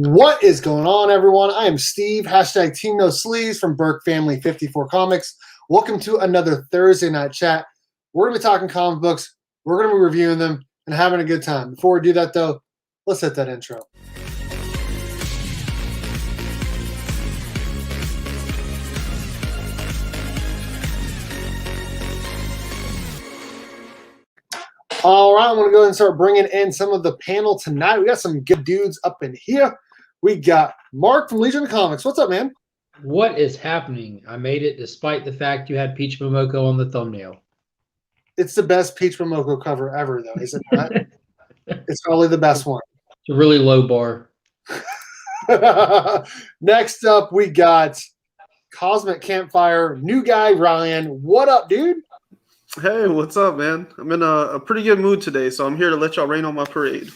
What is going on, everyone? I am Steve, hashtag Team No Sleeves from Burke Family 54 Comics. Welcome to another Thursday night chat. We're going to be talking comic books. We're going to be reviewing them and having a good time. Before we do that, though, let's hit that intro. All right, I'm going to go ahead and start bringing in some of the panel tonight. We got some good dudes up in here. We got Mark from Legion of Comics. What's up, man? What is happening? I made it despite the fact you had Peach Momoko on the thumbnail. It's the best Peach Momoko cover ever, though, is it not? It's probably the best one. It's a really low bar. Next up, we got Cosmic Campfire, new guy, Ryan. What up, dude? Hey, what's up, man? I'm in a pretty good mood today, so I'm here to let y'all rain on my parade.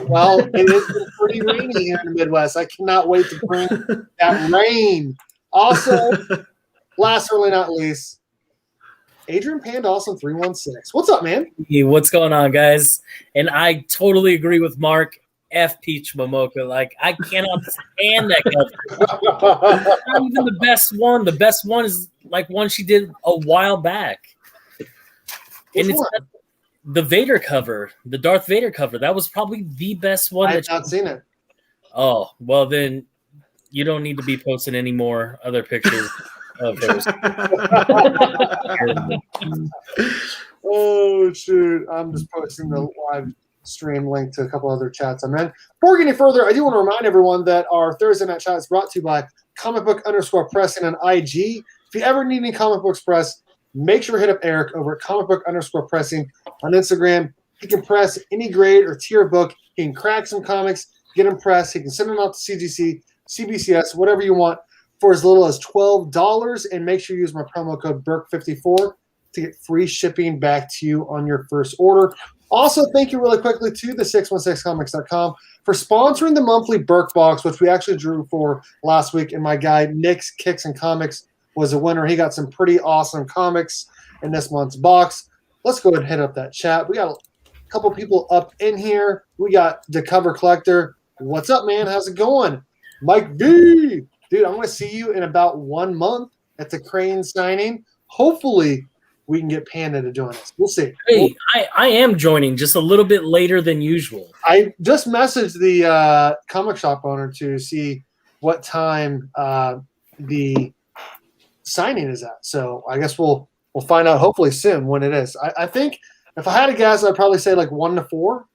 Well, it is pretty rainy here in the Midwest. I cannot wait to bring that rain. Also, last but not least, Adrian Panda, also 316. What's up, man? Hey, what's going on, guys? And I totally agree with Mark. F Peach Momoko. Like, I cannot stand that cover. Not even the best one. The best one is like one she did a while back. And it's the Vader cover, the Darth Vader cover. That was probably the best one. I have not seen it. Oh, well, then you don't need to be posting any more other pictures of hers. Oh, shoot. I'm just posting the live stream link to a couple other chats I'm in. Before we get any further, I do want to remind everyone that our Thursday night chat is brought to you by comic_pressing on IG. If you ever need any comic books press, make sure to hit up Eric over at comic_pressing on Instagram. He can press any grade or tier book. He can crack some comics, get them pressed. He can send them out to CGC, CBCS, whatever you want, for as little as $12. And make sure you use my promo code BURK54 to get free shipping back to you on your first order. Also, thank you really quickly to the 616comics.com for sponsoring the monthly Burke box, which we actually drew for last week. And my guy, Nick's Kicks and Comics, was a winner. He got some pretty awesome comics in this month's box. Let's go ahead and hit up that chat. We got a couple people up in here. We got the cover collector. What's up, man? How's it going? Mike B. Dude, I'm going to see you in about 1 month at the Crane signing. Hopefully, we can get Panda to join us. We'll see. Hey, I am joining just a little bit later than usual. I just messaged the comic shop owner to see what time the signing is at. So I guess we'll find out hopefully soon when it is. I think if I had to guess, I'd probably say like 1 to 4,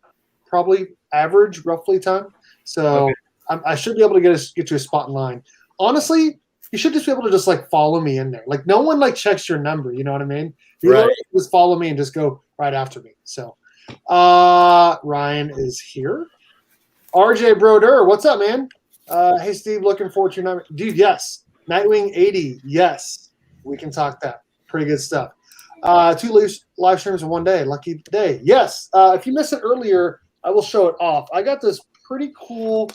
probably average roughly time. So okay. I should be able to get you a spot in line. Honestly, you should just be able to just like follow me in there. Like no one like checks your number. You know what I mean? You right. Just follow me and just go right after me. So Ryan is here. RJ Broder, what's up, man? Hey Steve, looking forward to your number. Dude, yes. Nightwing 80, yes. We can talk that. Pretty good stuff. 2 live streams in 1 day. Lucky day. Yes. If you missed it earlier, I will show it off. I got this pretty cool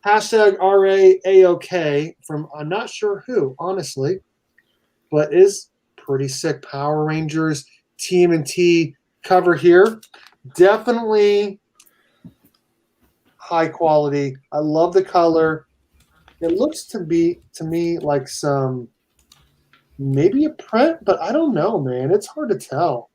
hashtag RAAOK from I'm not sure who, honestly, but is pretty sick Power Rangers Tmnt cover here. Definitely high quality. I love the color. It looks to me like some maybe a print, but I don't know, man. It's hard to tell.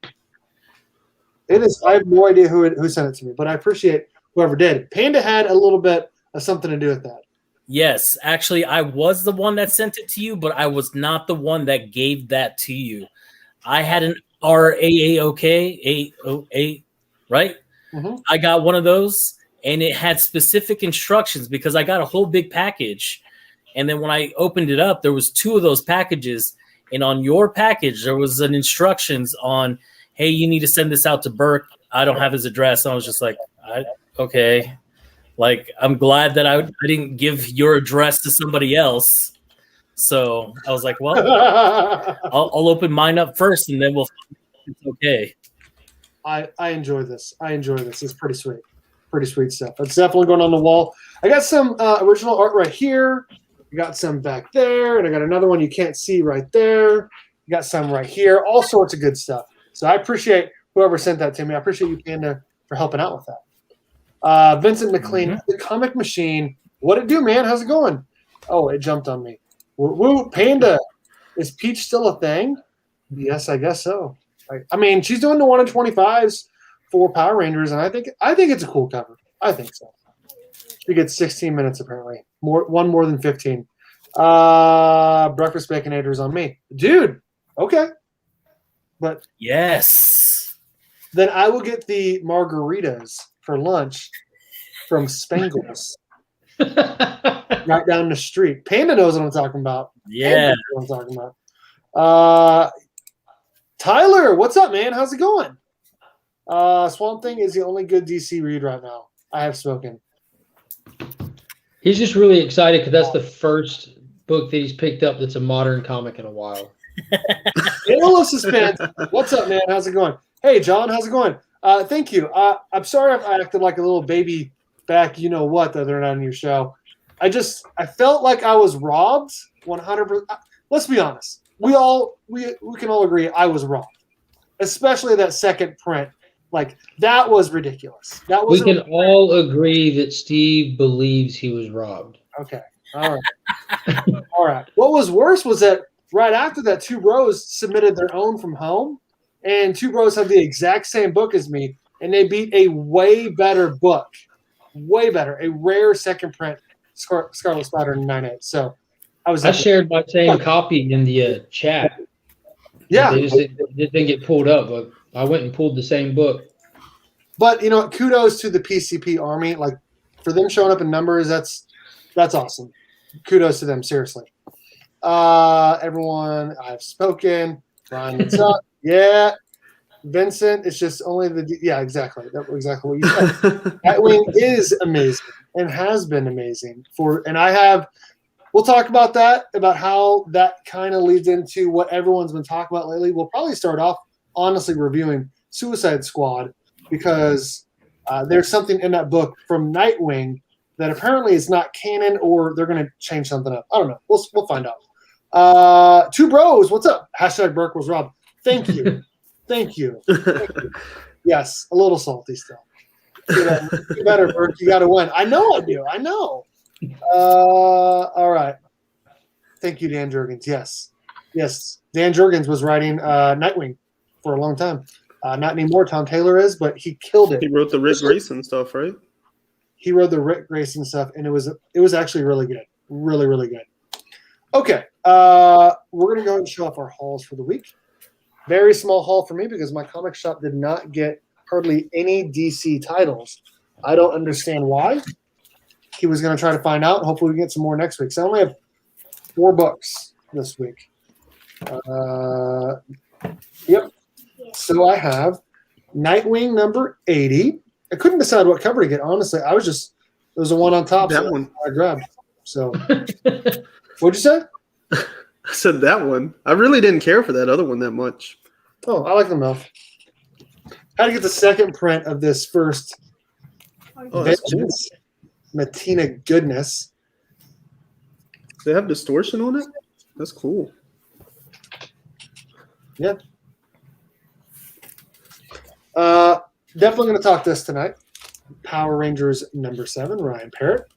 It is. I have no idea who sent it to me, but I appreciate whoever did. Panda had a little bit of something to do with that. Yes, actually, I was the one that sent it to you, but I was not the one that gave that to you. I had an RAAOK, A08, right? Mm-hmm. I got one of those. And it had specific instructions because I got a whole big package. And then when I opened it up, there was 2 of those packages. And on your package, there was an instructions on, hey, you need to send this out to Burke. I don't have his address. And I was just like, okay. Like, I'm glad that I didn't give your address to somebody else. So I was like, well, I'll open mine up first and then it's okay. I enjoy this. It's pretty sweet. Pretty sweet stuff. That's definitely going on the wall. I got some original art right here. I got some back there, and I got another one you can't see right there. I got some right here. All sorts of good stuff. So I appreciate whoever sent that to me. I appreciate you, Panda, for helping out with that. Vincent McLean, the Comic Machine. What it do, man? How's it going? Oh, it jumped on me. Woo, Panda. Is Peach still a thing? Yes, I guess so. I mean, she's doing the 1 in 25s for Power Rangers, and I think it's a cool cover. I think so. She gets 16 minutes apparently. One more than 15. Breakfast Baconators on me. Dude, okay. But Yes. then I will get the margaritas for lunch from Spangles. Right down the street. Panda knows what I'm talking about. Yeah. Panda knows what I'm talking about. Tyler, what's up, man? How's it going? Swamp Thing is the only good DC read right now. I have spoken. He's just really excited because that's the first book that he's picked up that's a modern comic in a while. Little suspense. What's up, man? How's it going? Hey, John, how's it going? Thank you. I'm sorry if I acted like a little baby back, you know what, the other night on your show. I felt like I was robbed 100%. Let's be honest. We can all agree I was robbed, especially that second print. Like, that was ridiculous. We can all agree that Steve believes he was robbed. Okay. All right. All right. What was worse was that right after that, Two Bros submitted their own from home, and Two Bros had the exact same book as me, and they beat a way better book. Way better. A rare second print Scarlet Spider in 9/8. So I shared my same copy in the chat. Yeah. It didn't get pulled up, but I went and pulled the same book. But, you know, kudos to the PCP Army. Like, for them showing up in numbers, that's awesome. Kudos to them, seriously. Everyone, I've spoken. Ryan, what's up? Yeah. Vincent, it's just only yeah, exactly. That's exactly what you said. Nightwing is amazing and has been amazing. We'll talk about that, about how that kind of leads into what everyone's been talking about lately. We'll probably start off, honestly, reviewing Suicide Squad because there's something in that book from Nightwing that apparently is not canon, or they're going to change something up. I don't know. We'll find out. Two Bros, what's up? # Burke was robbed. Thank you. Thank you. Yes, a little salty still. You better, Burke. You got to win. I know I do. I know. All right. Thank you, Dan Jurgens. Yes. Dan Jurgens was writing Nightwing for a long time. Not anymore. Tom Taylor is, but he killed it. He wrote the Rick Grayson stuff, right? He wrote the Rick Grayson stuff, and it was actually really good. Really, really good. Okay. We're going to go and show off our hauls for the week. Very small haul for me because my comic shop did not get hardly any DC titles. I don't understand why. He was going to try to find out. Hopefully we get some more next week. So I only have 4 books this week. Yep. So I have Nightwing number 80. I couldn't decide what cover to get, honestly. There was the one on top. That one. I grabbed. So what'd you say? I said that one. I really didn't care for that other one that much. Oh, I like them both. Had to get the second print of this first Vengeance Matina goodness. They have distortion on it? That's cool. Yeah. Definitely going to talk this tonight. Power Rangers number 7, Ryan Parrott.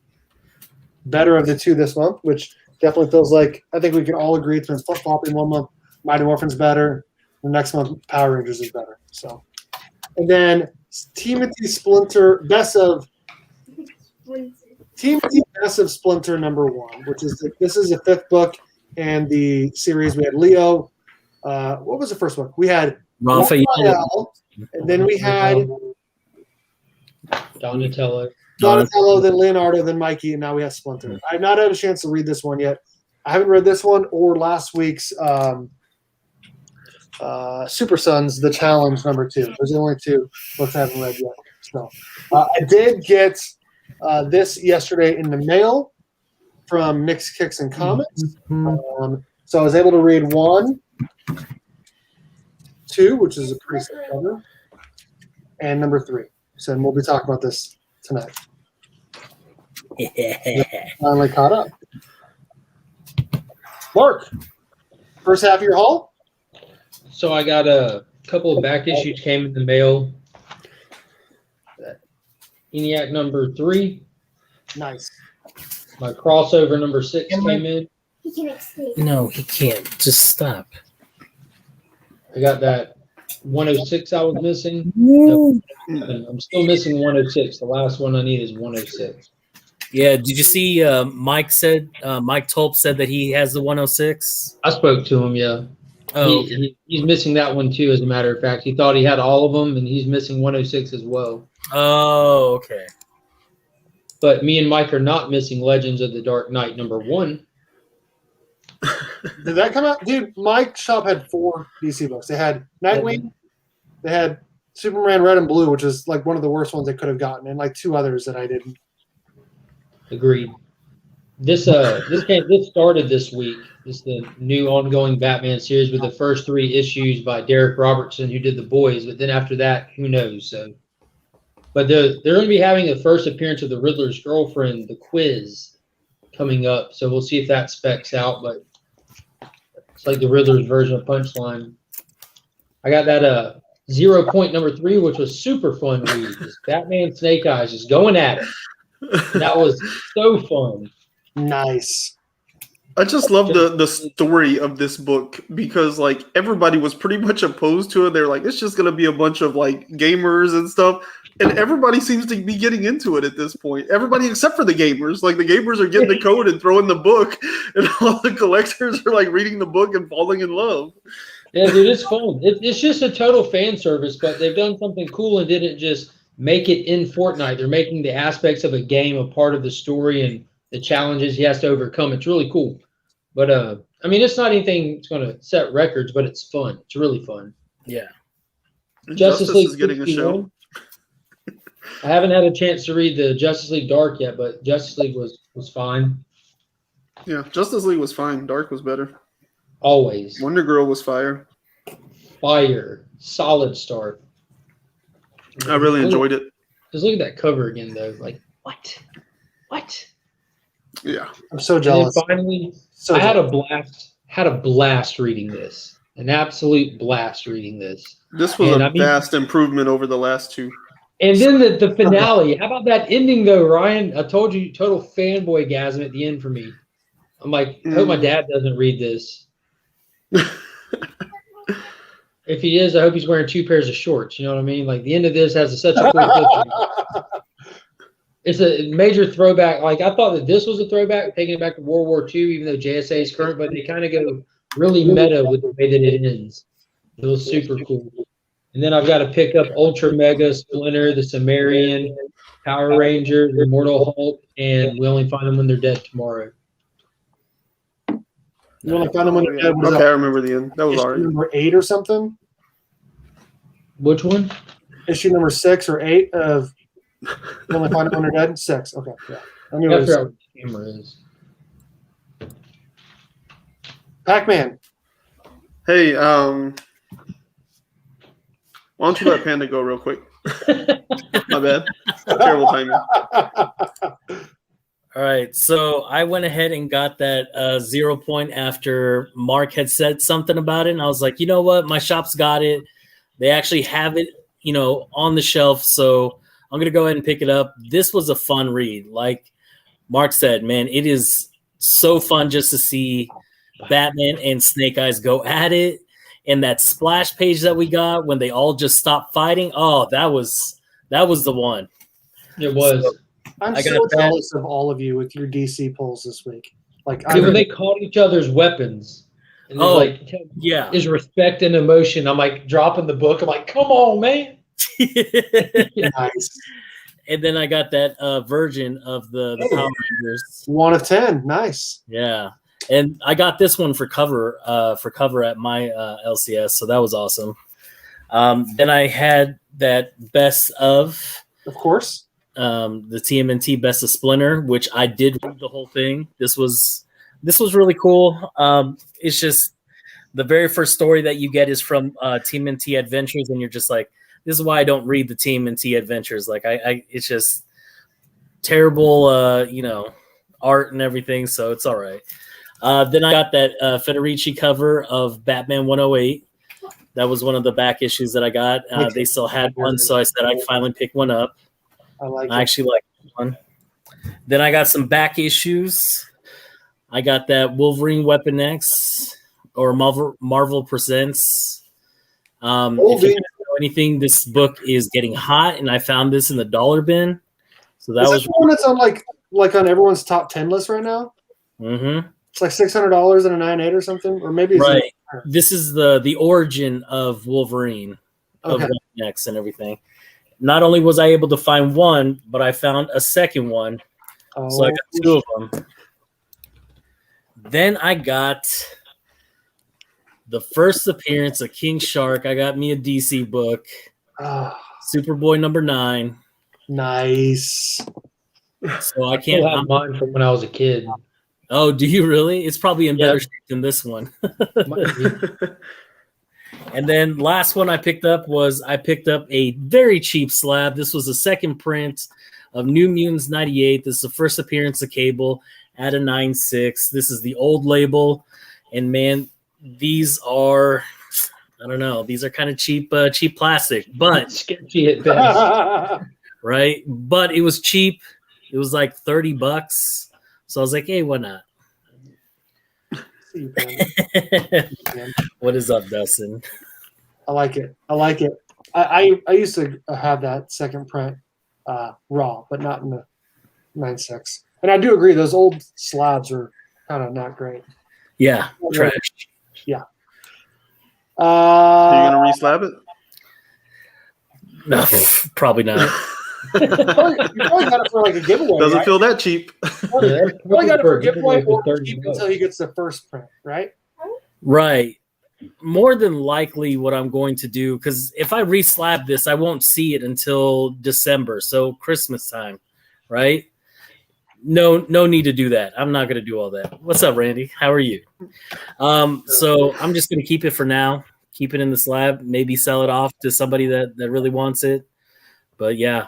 Better of the 2 this month, which definitely feels like I think we can all agree it's been flip-flopping. 1 month, Mighty Morphin's better. The next month, Power Rangers is better. So, and then Tmnt Splinter Best of Splinter number 1, which is this is the 5th book in the series. We had Leo. What was the first book? We had Raphael, and then we had Donatello, then Leonardo, then Mikey, and now we have Splinter. I've not had a chance to read this one yet. I haven't read this one or last week's Super Sons, The Challenge number 2. Those are the only 2 books I haven't read yet. So I did get this yesterday in the mail from Nick's Kicks and Comics. So I was able to read 1, 2, which is a pretty sick cover, and number 3. So we'll be talking about this tonight. Finally caught up. Mark, first half of your haul? So I got a couple of back issues came in the mail. ENIAC number 3. Nice. My crossover number 6 came in. He can escape. No, he can't. Just stop. I got that 106 I was missing. No. I'm still missing 106. The last one I need is 106. Yeah, did you see Mike Tolp said that he has the 106? I spoke to him, yeah. Oh, He's missing that one too, as a matter of fact. He thought he had all of them, and he's missing 106 as well. oh, okay. But me and Mike are not missing Legends of the Dark Knight number 1. Did that come out? Dude, my shop had 4 DC books. They had Nightwing, they had Superman Red and Blue, which is like one of the worst ones they could have gotten, and like 2 others that I didn't. Agreed. This started this week. This is the new ongoing Batman series with the first 3 issues by Derek Robertson, who did The Boys. But then after that, who knows? So, but they're going to be having the first appearance of the Riddler's girlfriend, the Quiz, coming up. So we'll see if that specs out. But it's like the Riddler's version of Punchline. I got that 0 point number 3, which was super fun to read. This Batman Snake Eyes just going at it. And that was so fun. Nice. I just love the story of this book because like everybody was pretty much opposed to it. They're like, it's just gonna be a bunch of like gamers and stuff. And everybody seems to be getting into it at this point. Everybody except for the gamers. Like the gamers are getting the code and throwing the book, and all the collectors are like reading the book and falling in love. Yeah, dude, it's fun. It's just a total fan service, but they've done something cool and didn't just make it in Fortnite. They're making the aspects of a game a part of the story and the challenges he has to overcome. It's really cool. But, I mean, it's not anything that's going to set records, but it's fun. It's really fun. Yeah. Justice League is getting a 61. show. I haven't had a chance to read the Justice League Dark yet, but Justice League was fine. Yeah, Justice League was fine. Dark was better. Always. Wonder Girl was fire. Fire. Solid start. I really enjoyed it. Just look at that cover again, though. Like, what? What? Yeah. I'm so And then jealous. finally, So I had jealous. a blast reading this. An absolute blast reading this. This was And a I mean- vast improvement over the last 2. And then the finale. How about that ending, though, Ryan? I told you, total fanboy-gasm at the end for me. I'm like, I hope my dad doesn't read this. If he is, I hope he's wearing 2 pairs of shorts. You know what I mean? Like, the end of this has such a cool picture. It's a major throwback. Like, I thought that this was a throwback, taking it back to World War II, even though JSA is current, but they kind of go really meta with the way that it ends. It was super cool. And then I've got to pick up Ultra Mega, Splinter, the Sumerian, Power Ranger, the Immortal Hulk, and we only find them when they're dead tomorrow. You want to find them when you're dead? What is Okay, I that? remember the end. That was Issue alright. number 8 or something? Which one? Issue number 6 or 8 of You only find them when they're dead? 6. Okay, yeah. I knew I it was forgot what the camera is. Pac-Man. Hey, why don't you let Panda go real quick? My bad. Terrible timing. All right, so I went ahead and got that 0 point after Mark had said something about it, and I was like, you know what, my shop's got it. They actually have it, on the shelf, so I'm gonna go ahead and pick it up. This was a fun read, like Mark said, man. It is so fun just to see Batman and Snake Eyes go at it, and that splash page that we got when they all just stopped fighting. Oh, that was the one. It was. So, I'm I so got that. jealous of all of you with your DC pulls this week. Like, Dude, when they called each other's weapons, and they're Oh, like, yeah. is respect and emotion. I'm like dropping the book. I'm like, come on, man. nice. And then I got that version of the Power Rangers. 1 of 10. Nice. Yeah. And I got this one for cover at my LCS, so that was awesome. Then I had that best of course. the TMNT Best of Splinter, which I did read the whole thing. This was really cool. It's just the very first story that you get is from TMNT Adventures, and you're just like, this is why I don't read the TMNT Adventures. Like I it's just terrible, art and everything. So it's all right. Then I got that Federici cover of Batman 108. That was one of the back issues that I got. They still had one, so I said I'd finally pick one up. I like I it. actually like this one. Then I got some back issues. I got that Wolverine Weapon X or Marvel Presents. If you don't know anything, this book is getting hot, and I found this in the dollar bin. So that was the one that's on like on everyone's top 10 list right now. Mm-hmm. It's like $600 and a 9.8 or something, or maybe it's right. This is the origin of Wolverine, of Weapon X and everything. Not only was I able to find one, but I found a second one. So I got two of them. Then I got the first appearance of King Shark. I got me a DC book. Superboy number 9. Nice. So I can't have mine from when I was a kid. Oh, do you really? It's probably in better shape than this one. And then last one I picked up a very cheap slab. This was the second print of New Mutants 98. This is the first appearance of Cable at a 9.6. This is the old label. And man, these are, I don't know, these are kind of cheap plastic, but sketchy at best. Right? But it was cheap. It was like $30. So I was like, hey, why not? What is up, Dustin? I like it. I used to have that second print raw, but not in the 9.6. And I do agree, those old slabs are kind of not great. Yeah, trash. Yeah. Are you gonna re-slab it? No, probably not. You probably got it for like a giveaway. Doesn't feel that cheap. You probably got it for a giveaway or keep until he gets the first print, right? Right. More than likely what I'm going to do, because if I re-slab this, I won't see it until December, so Christmas time, right? No need to do that. I'm not going to do all that. What's up, Randy? How are you? So I'm just going to keep it for now. Keep it in the slab. Maybe sell it off to somebody that really wants it. But yeah.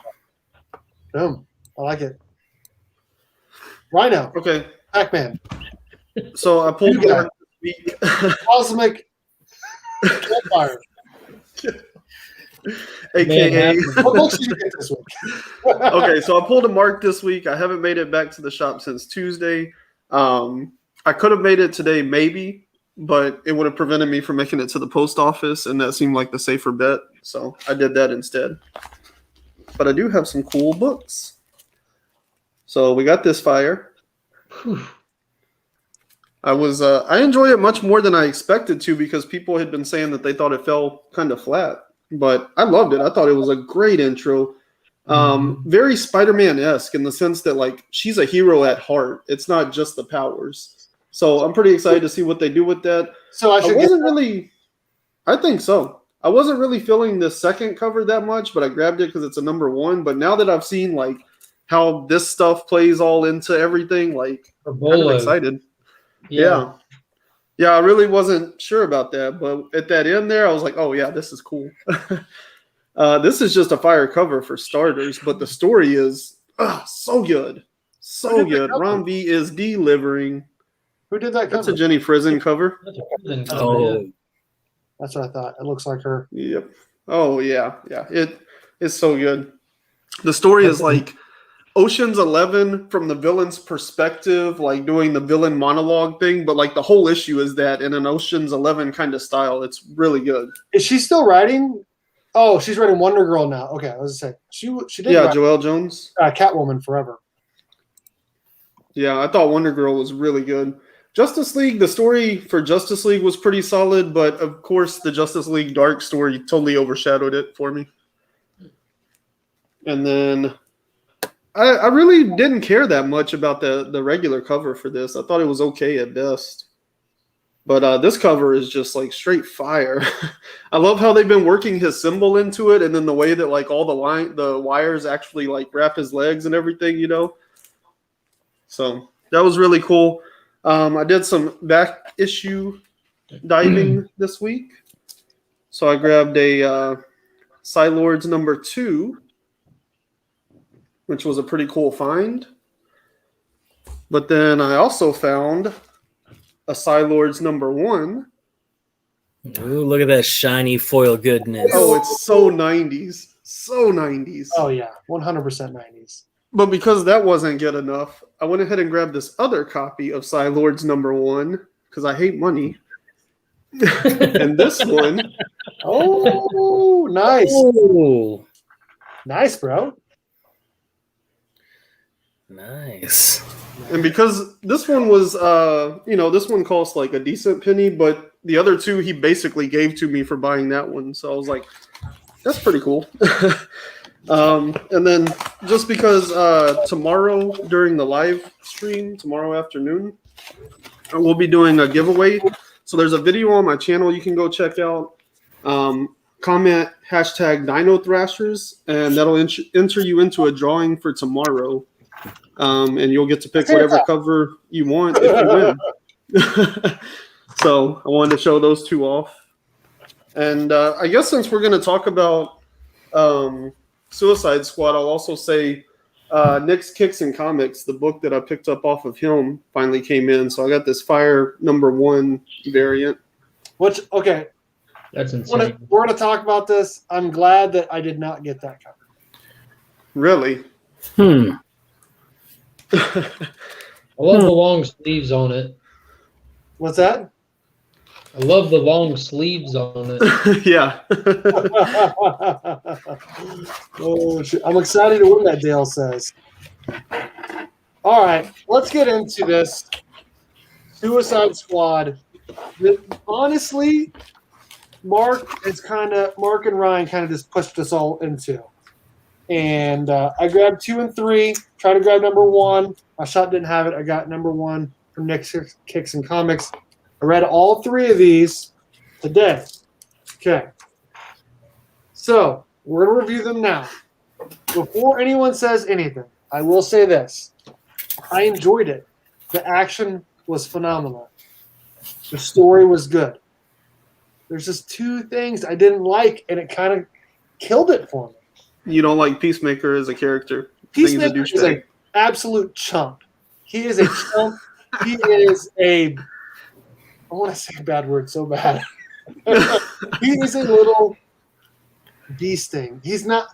Boom. I like it. Rhino. Okay. Pac-Man. So I pulled Mark this week. Cosmic Campfire. AKA. What books did you get this week? Okay, so I pulled a Mark this week. I haven't made it back to the shop since Tuesday. I could have made it today, maybe, but it would have prevented me from making it to the post office, and that seemed like the safer bet. So I did that instead. But I do have some cool books. So we got this fire. I enjoy it much more than I expected to, because people had been saying that they thought it fell kind of flat. But I loved it. I thought it was a great intro. Very Spider-Man-esque in the sense that, like, she's a hero at heart. It's not just the powers. So I'm pretty excited to see what they do with that. So I think so. I wasn't really feeling the second cover that much, but I grabbed it because it's a number 1. But now that I've seen like how this stuff plays all into everything, like, I'm kind of excited. Yeah. I really wasn't sure about that, but at that end there, I was like, oh yeah, this is cool. This is just a fire cover for starters, but the story is so good. So good. Ron V is delivering. Who did that cover? That's a Jenny Frizen cover. Oh, that's what I thought. It looks like her. Yep. Oh yeah. It is so good. The story is like Ocean's 11 from the villain's perspective, like doing the villain monologue thing, but like the whole issue is that in an Ocean's 11 kind of style. It's really good. Is she still writing? Oh, she's writing Wonder Girl now. Okay, I was gonna say she did. Yeah, Joelle Jones. Catwoman forever. Yeah, I thought Wonder Girl was really good. Justice League, the story for Justice League was pretty solid, but of course the Justice League Dark story totally overshadowed it for me. And then I really didn't care that much about the regular cover for this. I thought it was okay at best. But this cover is just like straight fire. I love how they've been working his symbol into it, and then the way that like all the wires actually like wrap his legs and everything, you know. So that was really cool. I did some back issue diving this week. So I grabbed a Psylords number 2, which was a pretty cool find. But then I also found a Psylords number 1. Ooh, look at that shiny foil goodness. Oh, it's so 90s. So 90s. Oh, yeah. 100% 90s. But because that wasn't good enough, I went ahead and grabbed this other copy of Psylord's #1 because I hate money. And this one, Oh, nice. Oh, Nice, bro. nice. and because this one was, this one cost like a decent penny, but the other two he basically gave to me for buying that one. So I was like, that's pretty cool. And then just because tomorrow during the live stream, tomorrow afternoon, we'll be doing a giveaway. So there's a video on my channel you can go check out. Comment #Dino Thrashers, and that'll enter you into a drawing for tomorrow. And you'll get to pick whatever cover you want if you win. So I wanted to show those two off. And I guess since we're going to talk about Suicide Squad, I'll also say Nick's Kicks and Comics, the book that I picked up off of him, finally came in. So I got this Fire #1 variant. Which, okay. That's insane. We're going to talk about this. I'm glad that I did not get that cover. Really? I love the long sleeves on it. What's that? I love the long sleeves on it. Yeah. Oh, shit. I'm excited to win that, Dale says. All right, let's get into this Suicide Squad. Honestly, Mark and Ryan kind of just pushed us all into. And I grabbed 2 and 3, tried to grab #1. My shot didn't have it. I got #1 from Nick's Kicks and Comics. I read all 3 of these today. Okay. So we're going to review them now. Before anyone says anything, I will say this. I enjoyed it. The action was phenomenal. The story was good. There's just 2 things I didn't like, and it kind of killed it for me. You don't like Peacemaker as a character? Peacemaker is an absolute chump. He is a chump. He is a... I want to say a bad word so bad. He is a little bee sting. He's not...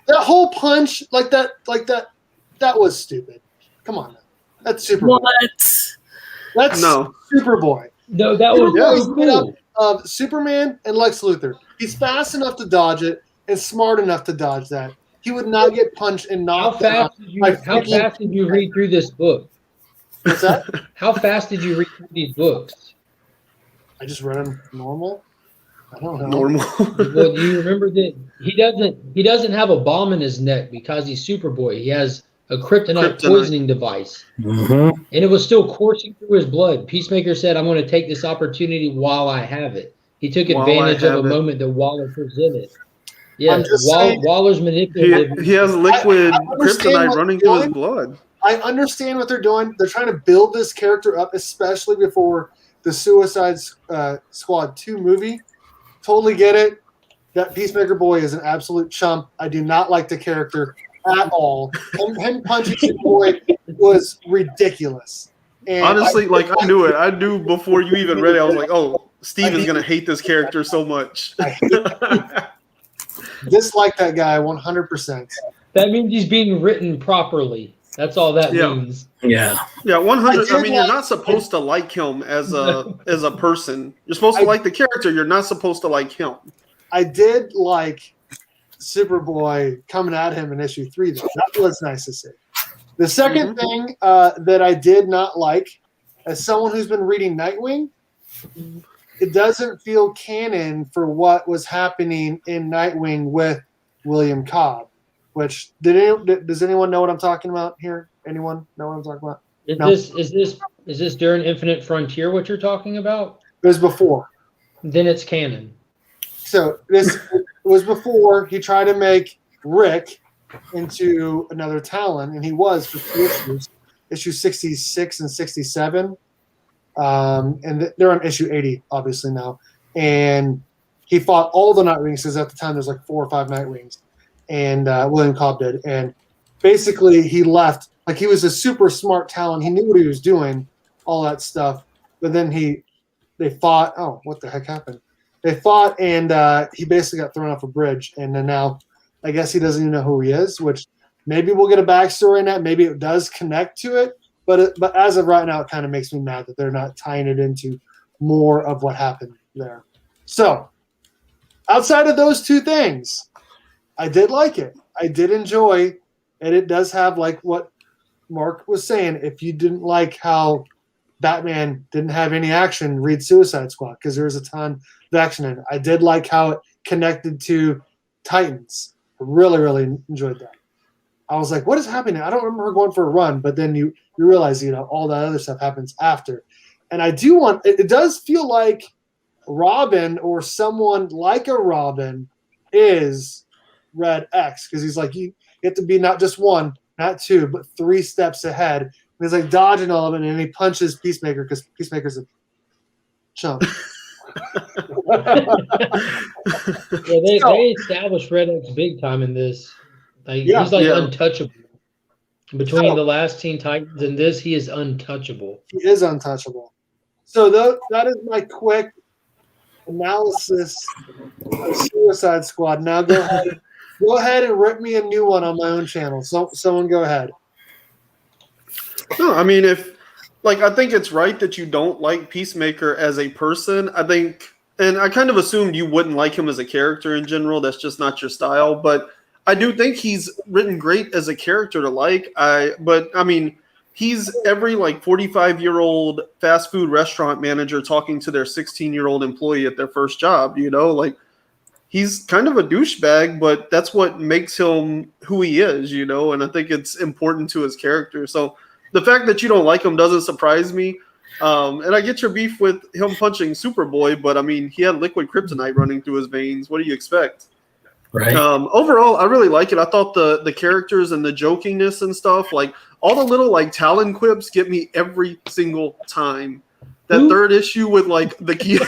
That whole punch, that was stupid. Come on now. That's Superboy. What? That's Superboy. No, that was cool. Of Superman and Lex Luthor. He's fast enough to dodge it and smart enough to dodge that. He would not get punched and knocked out. How fast did you read through this book? What's that? How fast did you read through these books? I just read them normal. I don't know. Normal. Well, do you remember that he doesn't have a bomb in his neck because he's Superboy. He has a kryptonite poisoning device. Mm-hmm. And it was still coursing through his blood. Peacemaker said, I'm going to take this opportunity while I have it. He took advantage of a moment that Waller presented. Yeah, Waller's manipulative. He has liquid kryptonite running through his blood. I understand what they're doing. They're trying to build this character up, especially before the Suicide Squad 2 movie. Totally get it. That Peacemaker boy is an absolute chump. I do not like the character at all. Him punching Superboy was ridiculous. And honestly, I knew it. I knew before you even read it. I was like, oh, Steve is going to hate this character so much. Dislike that guy 100%. That means he's being written properly. That's all that means. Yeah. Yeah, 100. I mean, you're not supposed to like him as a person. You're supposed to like the character. You're not supposed to like him. I did like Superboy coming at him in issue 3, though. That was nice to see. The second thing that I did not like, as someone who's been reading Nightwing, it doesn't feel canon for what was happening in Nightwing with William Cobb. Which does anyone know what I'm talking about here? Anyone know what I'm talking about? Is this during Infinite Frontier? What you're talking about? It was before. Then it's canon. So this was before he tried to make Rick into another Talon, and he was for 2 issues, issue 66 and 67, and they're on issue 80 obviously now. And he fought all the Nightwings because at the time there's like 4 or 5 Nightwings. And William Cobb did. And basically he left. Like, he was a super smart Talon. He knew what he was doing, all that stuff. But then they fought. Oh, what the heck happened? They fought, and he basically got thrown off a bridge. And then now I guess he doesn't even know who he is, which Maybe we'll get a backstory in that. Maybe it does connect to it. But as of right now, it kind of makes me mad that they're not tying it into more of what happened there. So, outside of those two things, I did like it. I did enjoy, and it does have, like what Mark was saying, if you didn't like how Batman didn't have any action, read Suicide Squad, because there's a ton of action in it. I did like how it connected to Titans. I really, really enjoyed that. I was like, what is happening? I don't remember her going for a run, but then you realize, all that other stuff happens after. And I do it does feel like Robin or someone like a Robin is Red X, because he's like, you have to be not just one, not two, but 3 steps ahead. And he's like dodging all of it, and he punches Peacemaker because Peacemaker's a chump. They established Red X big time in this. He's untouchable. Between the last Teen Titans and this, he is untouchable. He is untouchable. So that is my quick analysis of Suicide Squad. Now go ahead and rip me a new one on my own channel. So someone go ahead. No, I mean, I think it's right that you don't like Peacemaker as a person. I think, and I kind of assumed you wouldn't like him as a character in general. That's just not your style. But I do think he's written great as a character to like. But I mean, he's every 45-year-old fast food restaurant manager talking to their 16-year-old employee at their first job. He's kind of a douchebag, but that's what makes him who he is. And I think it's important to his character. So the fact that you don't like him doesn't surprise me. And I get your beef with him punching Superboy, but I mean, he had liquid kryptonite running through his veins. What do you expect? Right. Overall, I really like it. I thought the characters and the jokiness and stuff, all the little Talon quips get me every single time. That third issue with the key,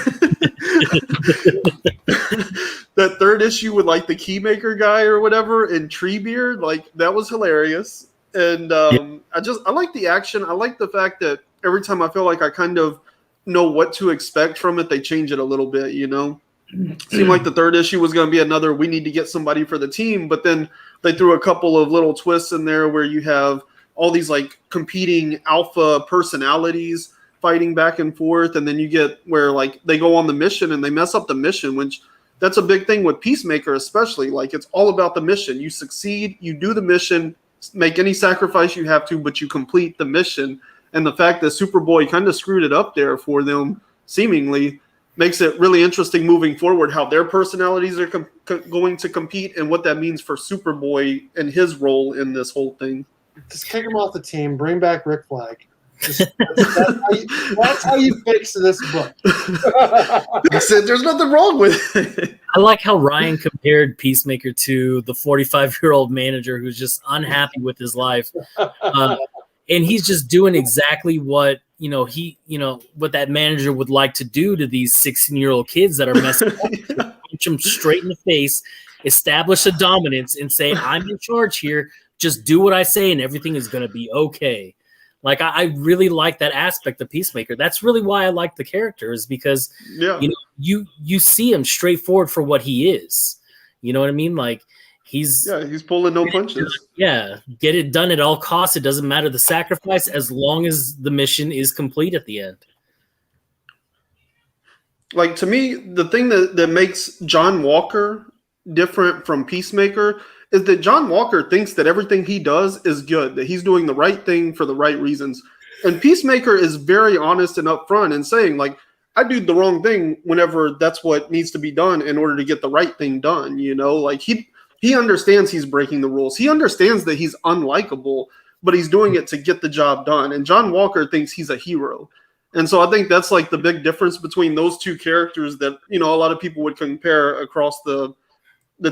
that third issue with the Keymaker guy or whatever in Treebeard, that was hilarious. And I like the action. I like the fact that every time I feel like I kind of know what to expect from it, they change it a little bit, Seemed like the third issue was going to be another, we need to get somebody for the team, but then they threw a couple of little twists in there where you have all these competing alpha personalities fighting back and forth, and then you get where they go on the mission and they mess up the mission, which that's a big thing with Peacemaker especially. It's all about the mission. You succeed, you do the mission, make any sacrifice you have to, but you complete the mission. And the fact that Superboy kind of screwed it up there for them seemingly makes it really interesting moving forward how their personalities are going to compete and what that means for Superboy and his role in this whole thing. Just kick him off the team, bring back Rick Flag. That's how you fix this book. I said there's nothing wrong with it. I like how Ryan compared Peacemaker to the 45-year-old manager who's just unhappy with his life. And he's just doing exactly what what that manager would like to do to these 16-year-old kids that are messing up. Punch them straight in the face, establish a dominance, and say, "I'm in charge here. Just do what I say, and everything is going to be okay." I really like that aspect of Peacemaker. That's really why I like the character, is because you see him straightforward for what he is. You know what I mean? He's pulling no punches. Yeah, get it done at all costs. It doesn't matter the sacrifice as long as the mission is complete at the end. To me, the thing that makes John Walker different from Peacemaker is that John Walker thinks that everything he does is good, that he's doing the right thing for the right reasons. And Peacemaker is very honest and upfront and saying, I do the wrong thing whenever that's what needs to be done in order to get the right thing done. He understands he's breaking the rules. He understands that he's unlikable, but he's doing it to get the job done. And John Walker thinks he's a hero. And so I think that's the big difference between those two characters that, a lot of people would compare across the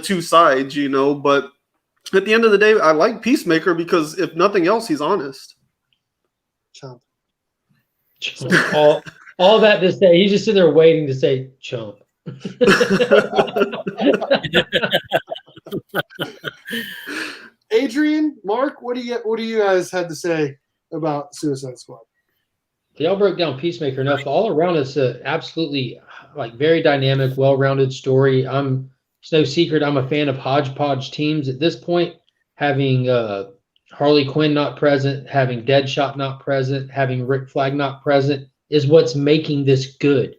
two sides, but at the end of the day, I like Peacemaker because if nothing else, he's honest. Chump. All that to say, he's just sitting there waiting to say chump. Adrian, Mark, what do you guys had to say about Suicide Squad? They all broke down Peacemaker enough. All around it's absolutely very dynamic, well-rounded story. It's no secret I'm a fan of hodgepodge teams at this point. having Harley Quinn not present, having Deadshot not present, having Rick Flag not present is what's making this good.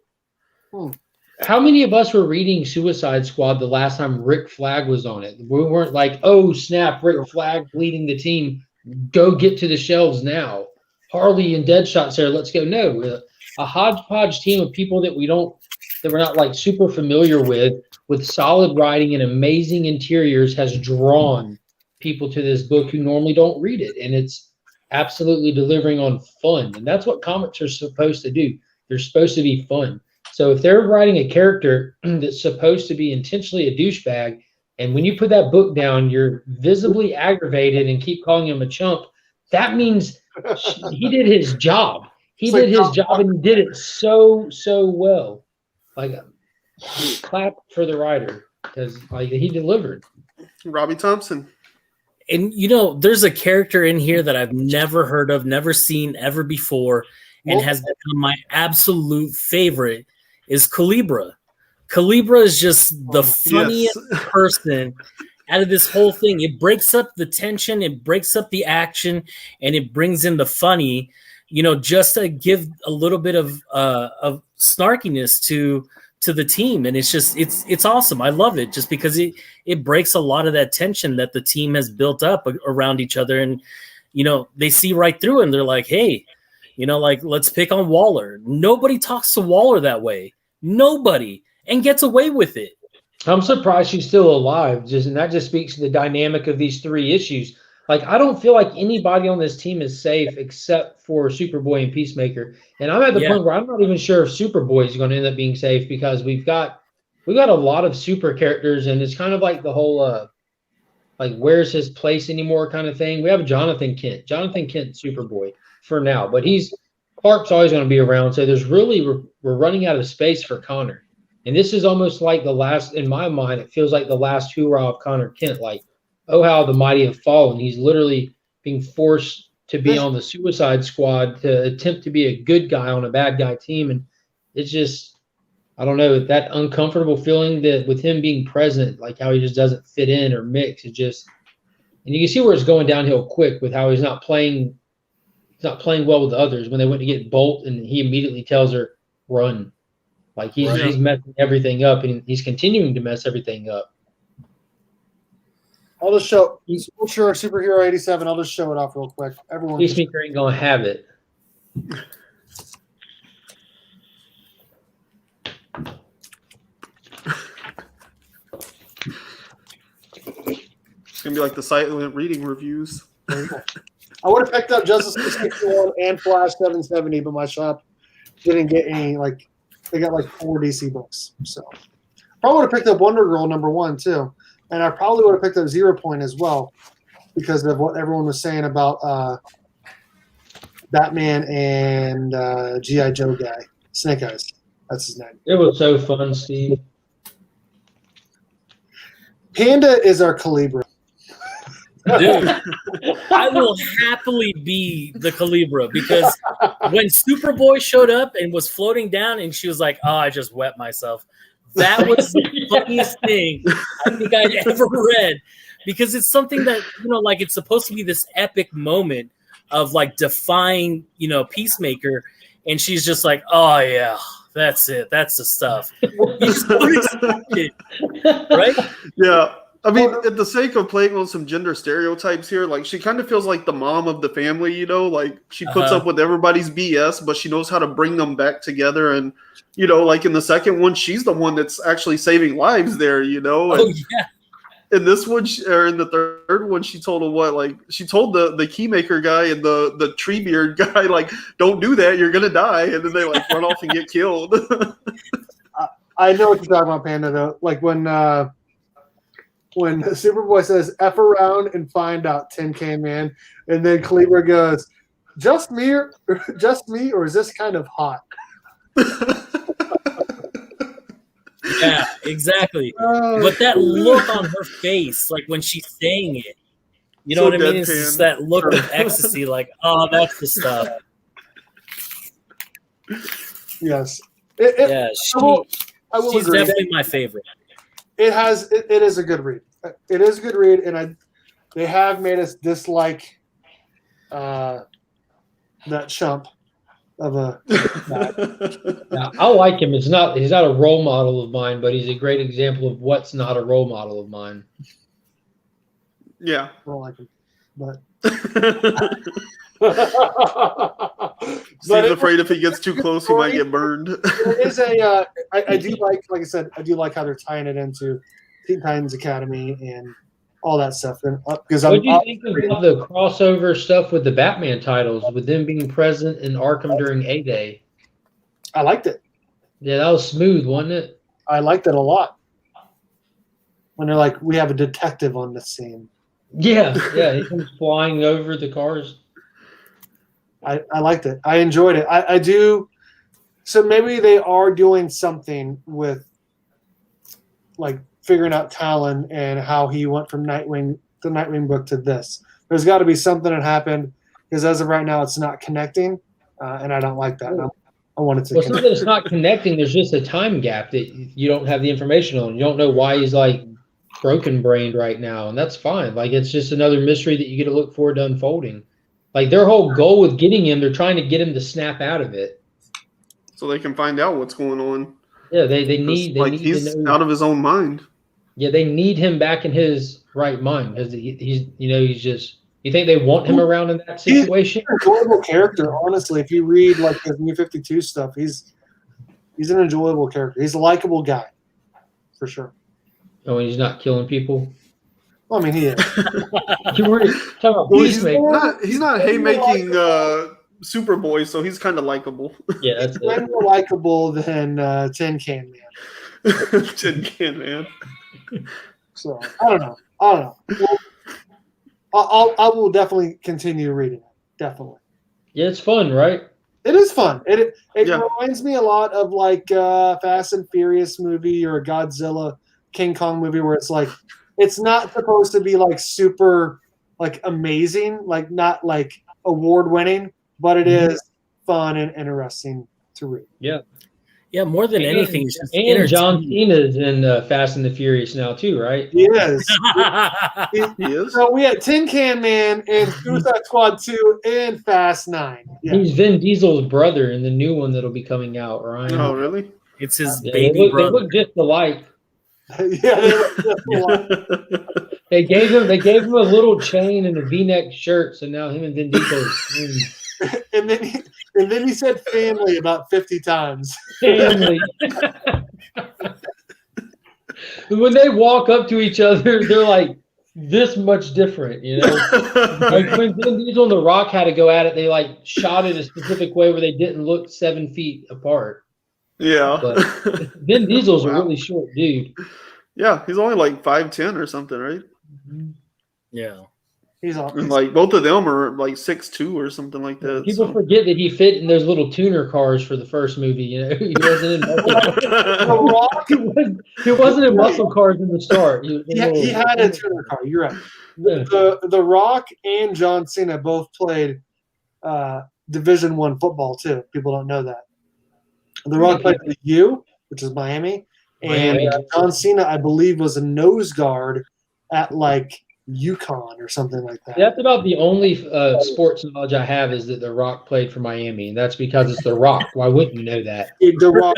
How many of us were reading Suicide Squad the last time Rick Flag was on it? We weren't like, oh, snap, Rick Flag leading the team. Go get to the shelves now. Harley and Deadshot's there. Let's go. No, a hodgepodge team of people that we're not like super familiar with solid writing and amazing interiors has drawn people to this book who normally don't read it. And it's absolutely delivering on fun. And that's what comics are supposed to do. They're supposed to be fun. So if they're writing a character that's supposed to be intentionally a douchebag, and when you put that book down, you're visibly aggravated and keep calling him a chump, that means he did his job. He did his job, and he did it so well. Like, clap for the writer, because like he delivered. Robbie Thompson. And there's a character in here that I've never heard of, never seen ever before, and has become my absolute favorite. Is Calibra. Calibra is just the funniest person out of this whole thing. It breaks up the tension, it breaks up the action, and it brings in the funny, just to give a little bit of snarkiness to the team. And it's just it's awesome. I love it just because it breaks a lot of that tension that the team has built up around each other. And they see right through, and they're like, hey, let's pick on Waller. Nobody talks to Waller that way. Nobody, and gets away with it. I'm surprised she's still alive. And that just speaks to the dynamic of these 3 issues. Like, I don't feel like anybody on this team is safe except for Superboy and Peacemaker. And I'm at the point where I'm not even sure if Superboy is going to end up being safe, because we've got a lot of super characters, and it's kind of like the whole like, where's his place anymore kind of thing. We have Jonathan Kent, Superboy for now, but Clark's always going to be around. So we're running out of space for Connor. And this is almost like the last, in my mind, it feels like the last hoorah of Connor Kent. Like, oh, how the mighty have fallen. He's literally being forced to be on the Suicide Squad to attempt to be a good guy on a bad guy team. And it's just, I don't know, that uncomfortable feeling that with him being present, like how he just doesn't fit in or mix. It just, and you can see where it's going downhill quick with how he's not playing well with others. When they went to get Bolt, and he immediately tells her, run. Like he's messing everything up, and he's continuing to mess everything up. I'll just show Vulture Superhero 87. I'll just show it off real quick. Everyone, Peacemaker ain't gonna have it. It's gonna be like the silent reading reviews. I would have picked up Justice League 61 and Flash 770, but my shop didn't get any. Like, they got like 4 DC books, so probably would have picked up Wonder Girl #1 too, and I probably would have picked up 0 Point as well because of what everyone was saying about Batman and G.I. Joe guy, Snake Eyes. That's his name. It was so fun, Steve. Panda is our Calibra. Dude, I will happily be the Calibra, because when Superboy showed up and was floating down and she was like, oh, I just wet myself. That was the funniest thing I think I'd ever read, because it's something that, like, it's supposed to be this epic moment of like defying, Peacemaker. And she's just like, oh yeah, that's it. That's the stuff. You so excited, right? Yeah. I mean, at the sake of playing on some gender stereotypes here, like, she kind of feels like the mom of the family, like she puts up with everybody's BS, but she knows how to bring them back together. And, like in the second one, she's the one that's actually saving lives there, And, in this one, or in the third one, she told him she told the Keymaker guy and the Treebeard guy, like, don't do that, you're going to die. And then they like run off and get killed. I know what you're talking about, Panda, though. Like when Superboy says F around and find out, 10K man, and then Calibra goes, just me, or is this kind of hot? Yeah, exactly. But that look on her face, like when she's saying it, you know what I mean? It's just that look of ecstasy, like, oh, that's the stuff. Yes. She's definitely my favorite. It is a good read. It is a good read, and they have made us dislike that chump of a. Now, I like him. He's not a role model of mine, but he's a great example of what's not a role model of mine. Yeah. I don't like him, but. Steve's afraid if he gets too close, he might get burned. It is a. I do like I said, I do like how they're tying it into Teen Titans Academy and all that stuff. And because What do you think of the crossover stuff with the Batman titles, with them being present in Arkham during A-Day? I liked it. Yeah, that was smooth, wasn't it? I liked it a lot. When they're like, we have a detective on the scene. Yeah, he comes flying over the cars. I liked it. I enjoyed it. I do. So maybe they are doing something with, like, figuring out Talon and how he went from the Nightwing book to this. There's got to be something that happened because as of right now, it's not connecting, and I don't like that. I want it to. Well, it's not that it's not connecting. There's just a time gap that you don't have the information on. You don't know why he's like broken brained right now, and that's fine. Like, it's just another mystery that you get to look forward to unfolding. Like, their whole goal with getting him, they're trying to get him to snap out of it, so they can find out what's going on. Yeah, they need he's to know. Out of his own mind. Yeah, they need him back in his right mind because he's just. You think they want him around in that situation? He's an enjoyable character, honestly. If you read like his New 52 stuff, he's an enjoyable character. He's a likable guy, for sure. Oh, and he's not killing people. Well, I mean, he is. You were talking about Peacemaker. He's not haymaking Superboy, so he's kind of likable. Yeah, that's way more likable than Tin Can Man. Tin Can Man. So I don't know. Well, I will definitely continue reading it. Definitely. Yeah, it's fun, right? It is fun. It reminds me a lot of like Fast and Furious movie or a Godzilla King Kong movie where it's like it's not supposed to be like super like amazing, like not like award winning, but it is fun and interesting to read. Yeah. Yeah, more than anything, it's just and John Cena's in Fast and the Furious now too, right? He is. He is. So we had Tin Can Man and Suicide Squad 2 and Fast 9. Yeah. He's Vin Diesel's brother in the new one that'll be coming out, Ryan. Oh, really? It's his Yeah, baby brother. They look just alike. Yeah, They gave him a little chain and a V-neck shirt, so now him and Vin Diesel. and then he said family about 50 times. Family. When they walk up to each other, they're like this much different, you know. Like when Vin Diesel and The Rock had to go at it, they like shot it a specific way where they didn't look 7 feet apart. Yeah. But Vin Diesel's a really short dude. Yeah, he's only like 5'10" or something, right? Yeah. He's awesome. And like both of them are like 6'2" or something like that. People forget that he fit in those little tuner cars for the first movie. You know, he wasn't in muscle cars. He wasn't in muscle cars in the start. He had a tuner car. You're right. The Rock and John Cena both played Division I football too. People don't know that. The Rock played for the U, which is Miami, and John Cena, I believe, was a nose guard at like UConn or something like that. That's about the only sports knowledge I have is that The Rock played for Miami, and that's because it's The Rock. Why wouldn't you know that? The Rock.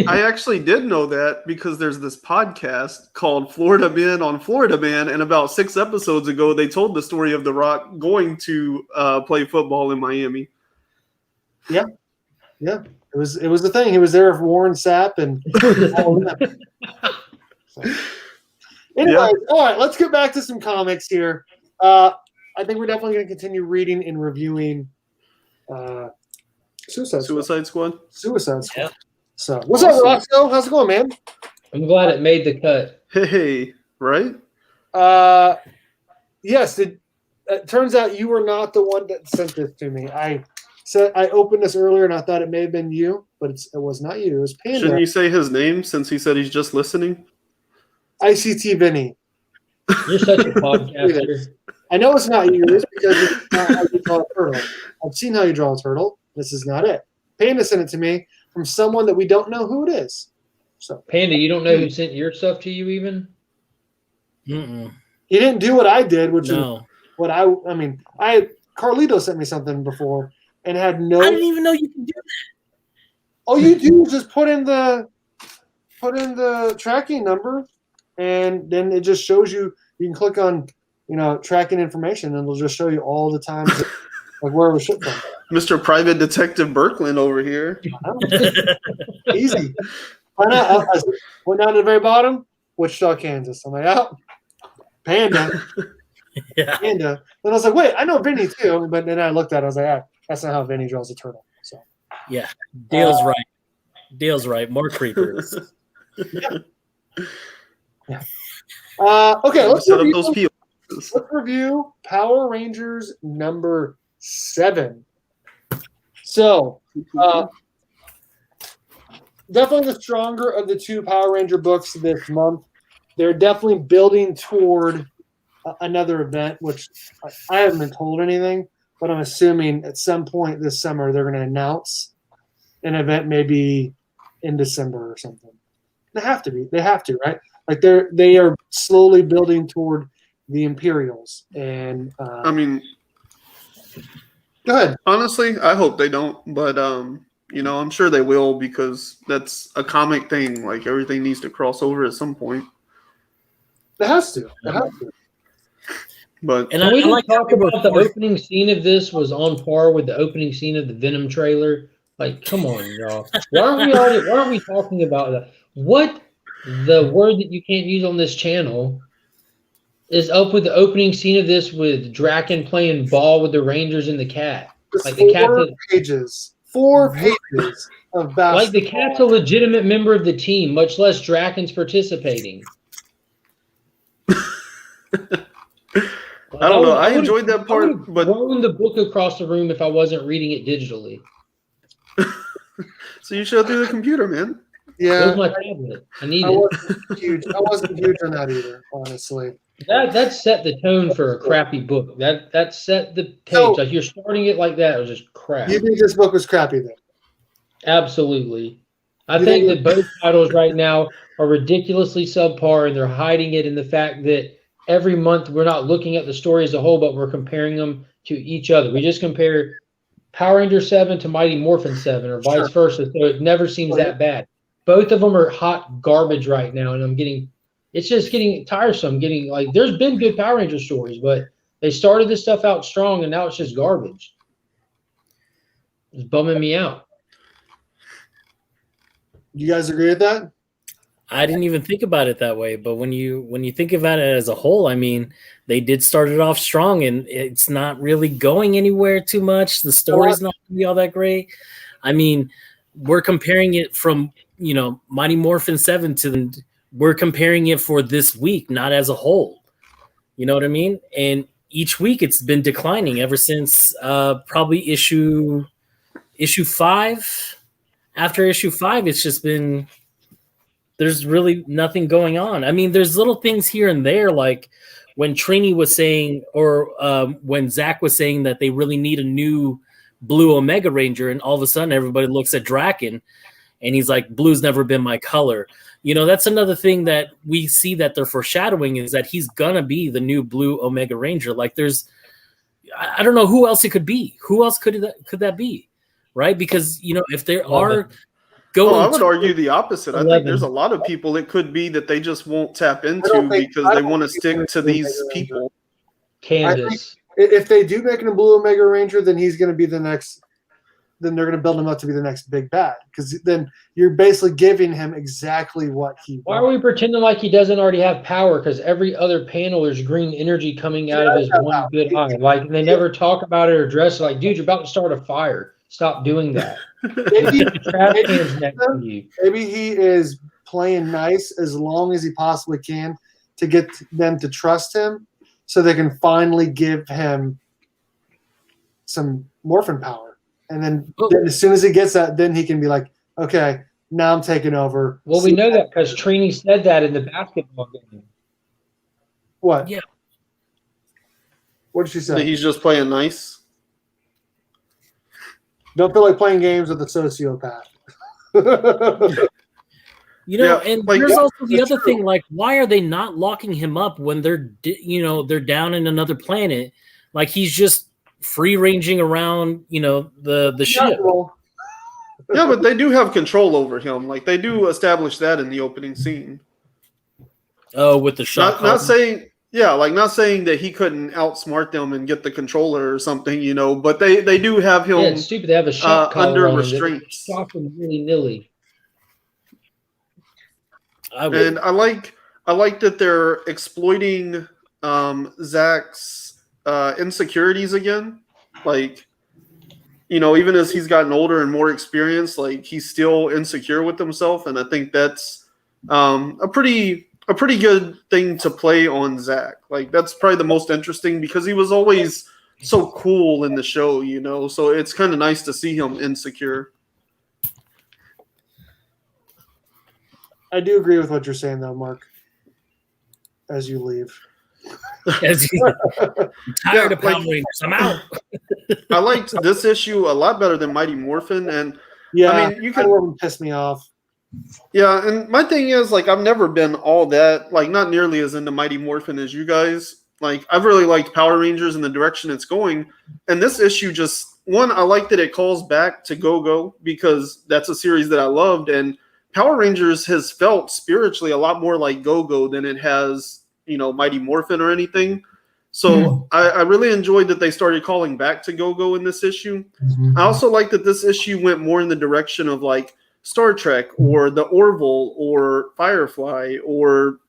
I actually did know that because there's this podcast called Florida Man on Florida Man, and about 6 episodes ago, they told the story of The Rock going to play football in Miami. Yeah. It was the thing. He was there for Warren Sapp and all of that. So. Anyway, All right, let's get back to some comics here. I think we're definitely going to continue reading and reviewing Suicide Squad. Yeah. So, what's up, Roscoe? How's it going, man? I'm glad it made the cut. Hey, right? Yes, it turns out you were not the one that sent this to me. I opened this earlier and I thought it may have been you, but it was not you. It was Panda. Shouldn't you say his name since he said he's just listening? ICT Vinny. You're such a podcaster. I know it's not yours because it's not how you draw a turtle. I've seen how you draw a turtle. This is not it. Panda sent it to me from someone that we don't know who it is. So Panda, you don't know who sent your stuff to you even? Mm-mm. He didn't do what I did, which is No. what Carlito sent me something before and had no. I didn't even know you could do that. All you do is just put in the tracking number, and then it just shows you. You can click on, tracking information, and it'll just show you all the times, like where it was shipped from. Mr. Private Detective Birkland over here. Easy. I went down to the very bottom. Wichita, Kansas. I'm like, oh, Panda. Yeah. Panda. Then I was like, wait, I know Vinny too. But then I looked at it. I was like, that's not how Vinny draws a turtle. So. Yeah. Dale's right. Dale's right. More creepers. Yeah. Okay, let's set up those POs. Let's review Power Rangers number 7. So, definitely the stronger of the 2 Power Ranger books this month. They're definitely building toward another event, which I haven't been told anything, but I'm assuming at some point this summer they're going to announce an event, maybe in December or something. They have to be. They have to, right? Like they are slowly building toward the Imperials, and go ahead. Honestly, I hope they don't, but I'm sure they will because that's a comic thing. Like everything needs to cross over at some point. It has to. It has to. But and we like talk about the opening scene of this was on par with the opening scene of the Venom trailer. Like, come on, y'all. Why aren't we talking about that? What the word that you can't use on this channel is up with the opening scene of this with Draken playing ball with the Rangers and the cat. Like the cat. 4 pages of basketball. Like the cat's a legitimate member of the team, much less Draken's participating. I don't know. I enjoyed that part, but throwing the book across the room if I wasn't reading it digitally. So you showed through the computer, man. Yeah, where's my tablet? I need it. I wasn't huge on that either, honestly. That set the tone for a crappy book. That set the page. So, like you're starting it like that, it was just crap. You think this book was crappy then? Absolutely. I think that both titles right now are ridiculously subpar, and they're hiding it in the fact that every month we're not looking at the story as a whole, but we're comparing them to each other. We just compare Power Ranger 7 to Mighty Morphin 7 or vice versa, so it never seems that bad. Both of them are hot garbage right now, and it's just getting tiresome. There's been good Power Ranger stories, but they started this stuff out strong, and now it's just garbage. It's bumming me out. You guys agree with that? I didn't even think about it that way, but when you think about it as a whole, I mean, they did start it off strong, and it's not really going anywhere too much. The story's not going to be all that great. I mean, we're comparing it from Mighty Morphin 7 we're comparing it for this week, not as a whole. You know what I mean? And each week it's been declining ever since probably issue 5. After issue 5, it's just been. There's really nothing going on. I mean, there's little things here and there, like when Trini was saying, or when Zach was saying that they really need a new Blue Omega Ranger, and all of a sudden everybody looks at Draken, and he's like, "Blue's never been my color." That's another thing that we see that they're foreshadowing is that he's gonna be the new Blue Omega Ranger. Like, I don't know who else it could be. Who else could that be, right? Because if there are. I would argue the opposite. 11. I think there's a lot of people it could be that they just won't tap into because they want to stick to these people. Candace. If they do make him a Blue Omega Ranger, then he's going to be the next. Then they're going to build him up to be the next big bad, because then you're basically giving him exactly what he wants. Why are we pretending like he doesn't already have power? Because every other panel there's green energy coming out of his one good eye. Like they never talk about it or address it. Like, dude, you're about to start a fire. Stop doing that. Maybe he is playing nice as long as he possibly can to get them to trust him, so they can finally give him some Morphin power. And then as soon as he gets that, then he can be like, okay, now I'm taking over. Well, we know that because Trini said that in the basketball game. What? Yeah. What did she say? That he's just playing nice. Don't feel like playing games with a sociopath. You know, Yeah, and like, there's also the that's other true. thing, like, why are they not locking him up when they're down in another planet? Like, he's just free ranging around, the ship. Well, Yeah, but they do have control over him. Like they do establish that in the opening scene. Oh, with the shock. Not saying not saying that he couldn't outsmart them and get the controller or something, but they do have him Yeah, it's stupid to have a shock collar under on him that would restraints. shock him willy-nilly. And I like that they're exploiting Zach's insecurities again. Like, even as he's gotten older and more experienced, like he's still insecure with himself, and I think that's a pretty good thing to play on Zach. Like that's probably the most interesting because he was always so cool in the show, So it's kind of nice to see him insecure. I do agree with what you're saying, though, Mark. As you leave, I'm tired of Power Rangers. I'm out. I liked this issue a lot better than Mighty Morphin, and yeah, I mean, you could piss me off. Yeah, and my thing is, like, I've never been all that, like, not nearly as into Mighty Morphin as you guys. Like, I've really liked Power Rangers and the direction it's going. And this issue I like that it calls back to Go-Go because that's a series that I loved. And Power Rangers has felt spiritually a lot more like Go-Go than it has, Mighty Morphin or anything. So I really enjoyed that they started calling back to Go-Go in this issue. Mm-hmm. I also like that this issue went more in the direction of, like, Star Trek or the Orville or Firefly or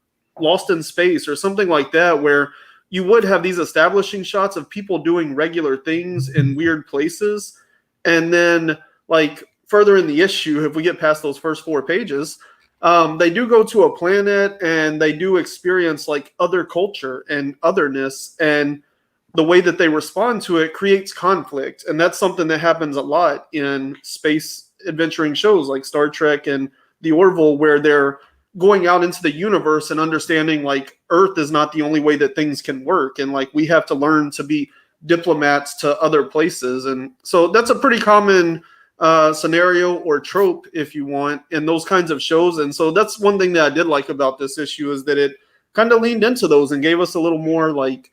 Lost in Space or something like that, where you would have these establishing shots of people doing regular things in weird places. And then, like, further in the issue, if we get past those first 4 pages, they do go to a planet and they do experience, like, other culture and otherness. And the way that they respond to it creates conflict. And that's something that happens a lot in space adventuring shows like Star Trek and the Orville, where they're going out into the universe and understanding, like, Earth is not the only way that things can work. And, like, we have to learn to be diplomats to other places. And so that's a pretty common scenario or trope, if you want, in those kinds of shows. And so that's one thing that I did like about this issue is that it kind of leaned into those and gave us a little more, like,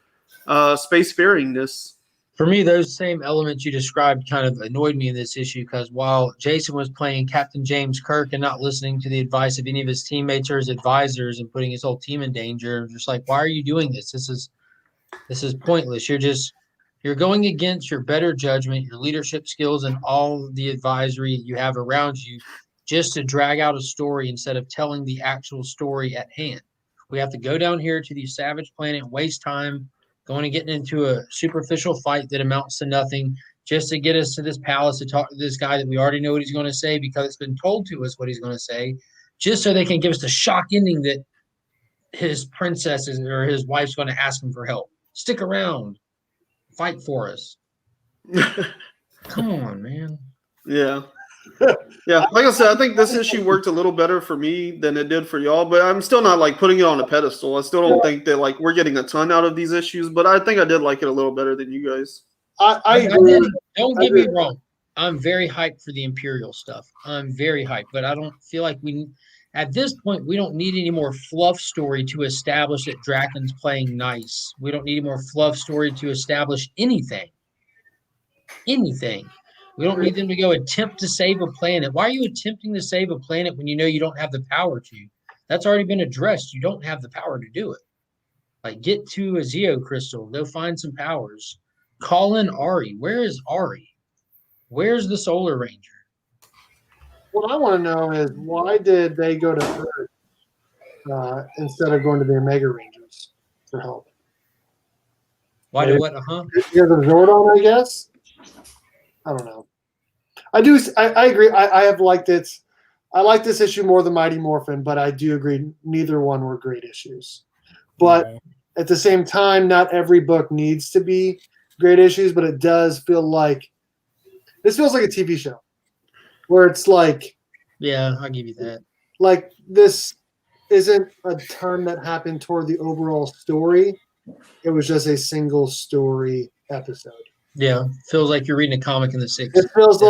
spacefaringness. For me, those same elements you described kind of annoyed me in this issue because while Jason was playing Captain James Kirk and not listening to the advice of any of his teammates or his advisors and putting his whole team in danger, just like, why are you doing this? This is pointless. You're going against your better judgment, your leadership skills, and all the advisory you have around you just to drag out a story instead of telling the actual story at hand. We have to go down here to the savage planet and waste time going and getting into a superficial fight that amounts to nothing just to get us to this palace to talk to this guy that we already know what he's going to say because it's been told to us what he's going to say, just so they can give us the shock ending that his princess or his wife's going to ask him for help. Stick around. Fight for us. Come on, man. Yeah. Yeah, like I said, I think this issue worked a little better for me than it did for y'all, but I'm still not, like, putting it on a pedestal. I still don't think that, like, we're getting a ton out of these issues, but I think I did like it a little better than you guys. I agree. Don't get me wrong. I'm very hyped for the Imperial stuff. I'm very hyped, but I don't feel like at this point, we don't need any more fluff story to establish that Draken's playing nice. We don't need any more fluff story to establish anything. Anything. We don't need them to go attempt to save a planet. Why are you attempting to save a planet when you know you don't have the power to? That's already been addressed. You don't have the power to do it. Like, get to a Zeo crystal. Go find some powers. Call in Ari. Where is Ari? Where's the Solar Ranger? What I want to know is why did they go to Earth instead of going to the Omega Rangers for help? Why did what? Because of Zordon, I guess. I don't know. I agree. I have liked it. I like this issue more than Mighty Morphin, but I do agree neither one were great issues. But at the same time, not every book needs to be great issues, but it does feel like this feels like a TV show where it's like, yeah, I'll give you that. Like, this isn't a turn that happened toward the overall story. It was just a single story episode. Yeah, feels like you're reading a comic in the 60s. It feels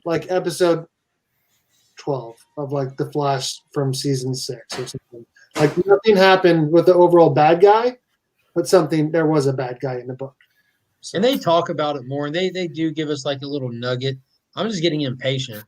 like episode 12 of like the Flash from season 6 or something. Like nothing happened with the overall bad guy, but there was a bad guy in the book. So. And they talk about it more, and they do give us like a little nugget. I'm just getting impatient.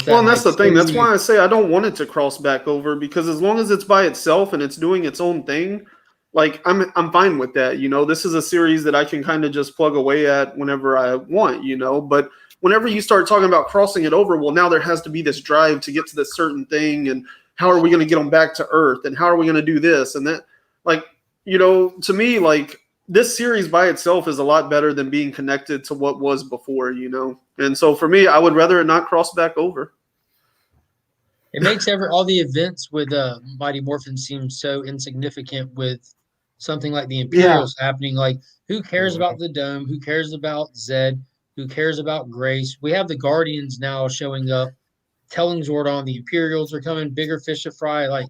Well, and that's the thing. That's why I say I don't want it to cross back over, because as long as it's by itself and it's doing its own thing, like I'm fine with that. You know, this is a series that I can kind of just plug away at whenever I want, you know, but whenever you start talking about crossing it over, well, now there has to be this drive to get to this certain thing, and how are we going to get them back to Earth, and how are we going to do this and that? Like, you know, to me, like, this series by itself is a lot better than being connected to what was before, you know? And so for me, I would rather it not cross back over. It makes all the events with Mighty Morphin seem so insignificant with something like the Imperials happening. Like, who cares about the Dome? Who cares about Zed? Who cares about Grace? We have the Guardians now showing up, telling Zordon the Imperials are coming, bigger fish to fry. Like,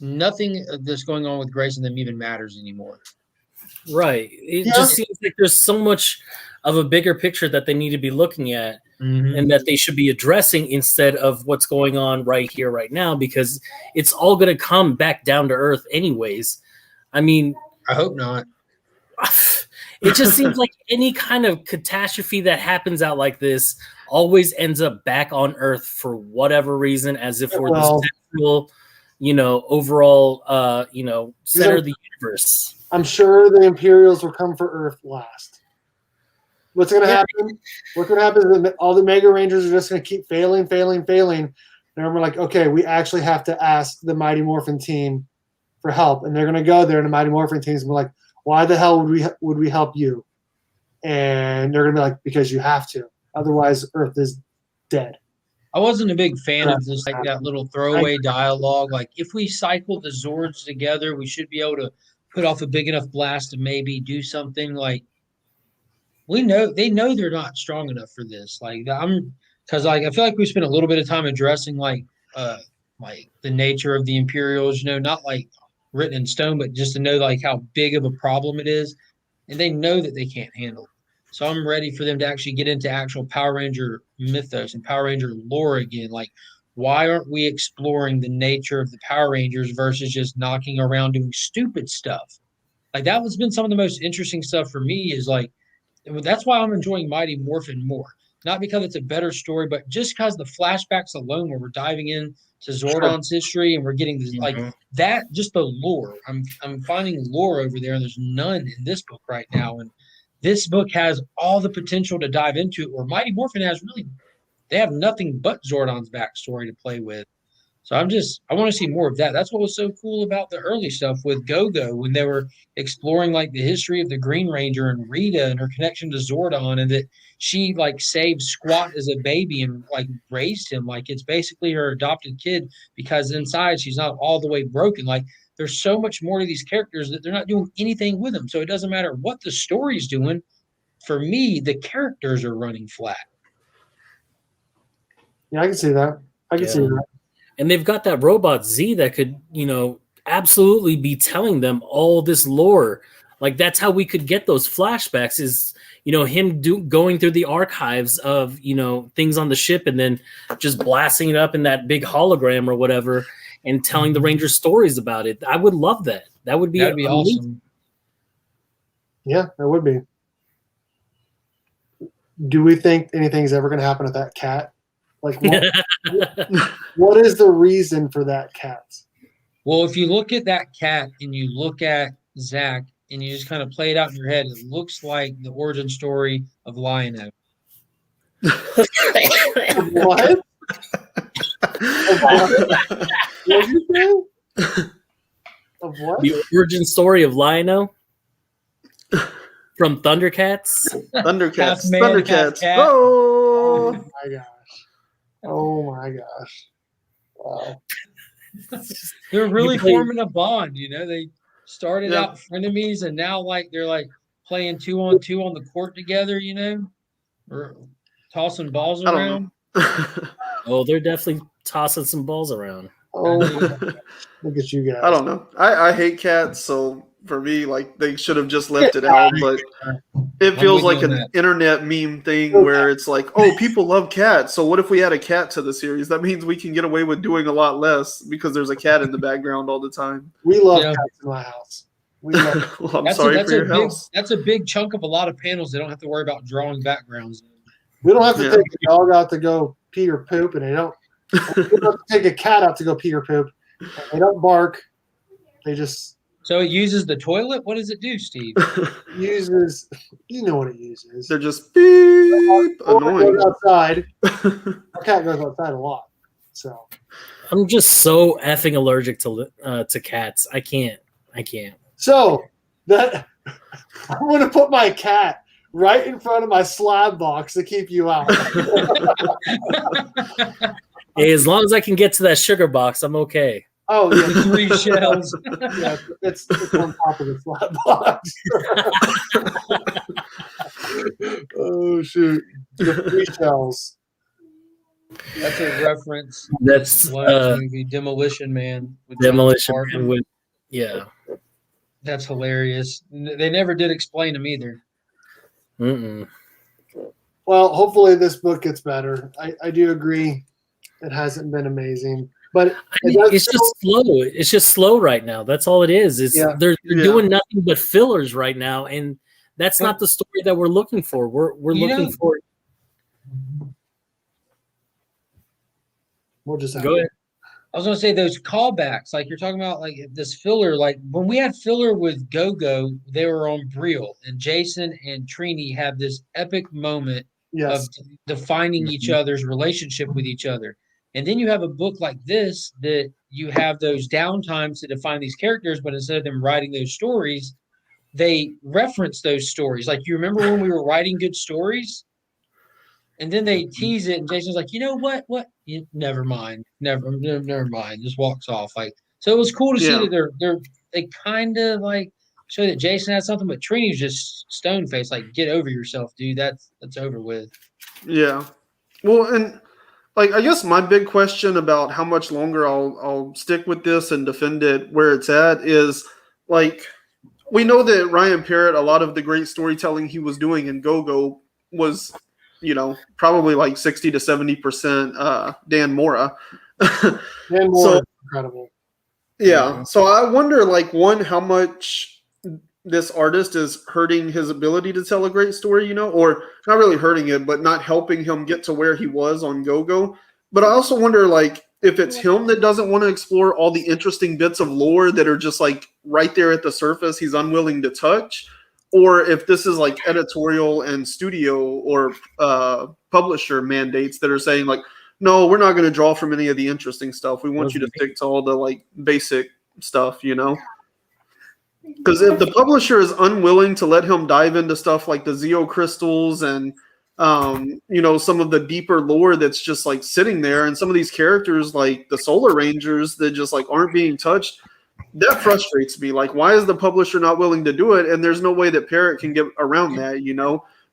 nothing that's going on with Grace and them even matters anymore. Right. It just seems like there's so much of a bigger picture that they need to be looking at and that they should be addressing instead of what's going on right here, right now, because it's all going to come back down to earth anyways. I mean, I hope not. It just seems like any kind of catastrophe that happens out like this always ends up back on earth for whatever reason, as if we're the central, you know, overall, you know, center of the universe. I'm sure the Imperials will come for Earth last. What's going to happen? What's going to happen is that all the Mega Rangers are just going to keep failing. And we're like, okay, we actually have to ask the Mighty Morphin team for help. And they're going to go there, and the Mighty Morphin team is going to be like, why the hell would we help you? And they're going to be like, because you have to. Otherwise, Earth is dead. I wasn't a big fan of this, like that little throwaway dialogue. Like, if we cycle the Zords together, we should be able to put off a big enough blast to maybe do something. Like, they know they're not strong enough for this. Like, because like I feel like we spent a little bit of time addressing like the nature of the Imperials, you know, not like written in stone, but just to know like how big of a problem it is, and they know that they can't handle it. So I'm ready for them to actually get into actual Power Ranger mythos and Power Ranger lore again. Like, why aren't we exploring the nature of the Power Rangers versus just knocking around doing stupid stuff? Like, that has been some of the most interesting stuff for me, is like, that's why I'm enjoying Mighty Morphin more. Not because it's a better story, but just because the flashbacks alone, where we're diving into Zordon's history and we're getting this, like that, just the lore. I'm finding lore over there, and there's none in this book right now. And this book has all the potential to dive into it, where Mighty Morphin has they have nothing but Zordon's backstory to play with. So I want to see more of that. That's what was so cool about the early stuff with Go-Go, when they were exploring like the history of the Green Ranger and Rita and her connection to Zordon, and that she like saved Squat as a baby and like raised him. Like, it's basically her adopted kid, because inside she's not all the way broken. Like, there's so much more to these characters that they're not doing anything with them. So it doesn't matter what the story's doing. For me, the characters are running flat. Yeah, I can see that. I can see that. And they've got that robot Z that could, you know, absolutely be telling them all this lore. Like, that's how we could get those flashbacks, is, you know, him going through the archives of, you know, things on the ship, and then just blasting it up in that big hologram or whatever, and telling the Rangers stories about it. I would love that. That'd be awesome. Yeah, that would be. Do we think anything's ever going to happen with that cat? Like, what is the reason for that cat? Well, if you look at that cat and you look at Zach and you just kind of play it out in your head, it looks like the origin story of Lion-O. What? What did you say? Of what? The origin story of Lion-O from Thundercats. Thundercats. Oh my gosh. Oh my gosh. Wow. They're really forming a bond, you know. They started out frenemies, and now like they're like playing 2-on-2 on the court together, you know, or tossing balls around. Oh, they're definitely tossing some balls around. Oh, look at you guys. I don't know. I hate cats, so for me. Like they should have just left it out, but it feels like an internet meme thing where it's like, oh, people love cats. So what if we add a cat to the series? That means we can get away with doing a lot less because there's a cat in the background all the time. We love cats in my house. Well, I'm sorry for your house. That's a big chunk of a lot of panels. They don't have to worry about drawing backgrounds. We don't have to take a dog out to go pee or poop, and we don't have to take a cat out to go pee or poop. They don't bark. They just. So it uses the toilet? What does it do, Steve? Uses, you know what it uses. They're just beep, annoying. Goes outside. Our cat goes outside a lot. So I'm just so effing allergic to cats. I can't. So that I'm going to put my cat right in front of my slab box to keep you out. Hey, as long as I can get to that sugar box, I'm okay. Oh, yeah. 3 shells. Yeah, it's on top of the slab box. Oh, shoot. The 3 shells. That's a reference. That's movie Demolition Man. Demolition Man with, yeah. That's hilarious. They never did explain them either. Mm-mm. Well, hopefully this book gets better. I do agree it hasn't been amazing. But it's just slow. It's just slow right now. That's all it is. They're doing nothing but fillers right now, and that's not the story that we're looking for. We're looking for. We'll just go ahead. I was gonna say those callbacks, like you're talking about, like this filler. Like when we had filler with Go-Go, they were on Brielle, and Jason and Trini have this epic moment of defining each other's relationship with each other. And then you have a book like this that you have those downtimes to define these characters, but instead of them writing those stories, they reference those stories. Like, you remember when we were writing good stories? And then they tease it, and Jason's like, you know what? Never mind. Never mind. Just walks off. Like, so it was cool to see that they kind of like show that Jason had something, but Trini's just stone faced. Like, get over yourself, dude. That's over with. Yeah. Well, and like, I guess my big question about how much longer I'll stick with this and defend it where it's at is, like, we know that Ryan Parrott, a lot of the great storytelling he was doing in Go-Go was, probably like 60 to 70% Dan Mora. Dan Mora is incredible. Yeah. So I wonder, like, one, how much this artist is hurting his ability to tell a great story, or not really hurting it, but not helping him get to where he was on Go-Go. But I also wonder, like, if it's him that doesn't want to explore all the interesting bits of lore that are just like right there at the surface, he's unwilling to touch, or if this is like editorial and studio or publisher mandates that are saying, like, no, we're not going to draw from any of the interesting stuff. We want you to stick to all the like basic stuff, Because if the publisher is unwilling to let him dive into stuff like the Zeo crystals and, some of the deeper lore that's just like sitting there, and some of these characters like the Solar Rangers that just like aren't being touched, that frustrates me. Like, why is the publisher not willing to do it? And there's no way that Parrott can get around that,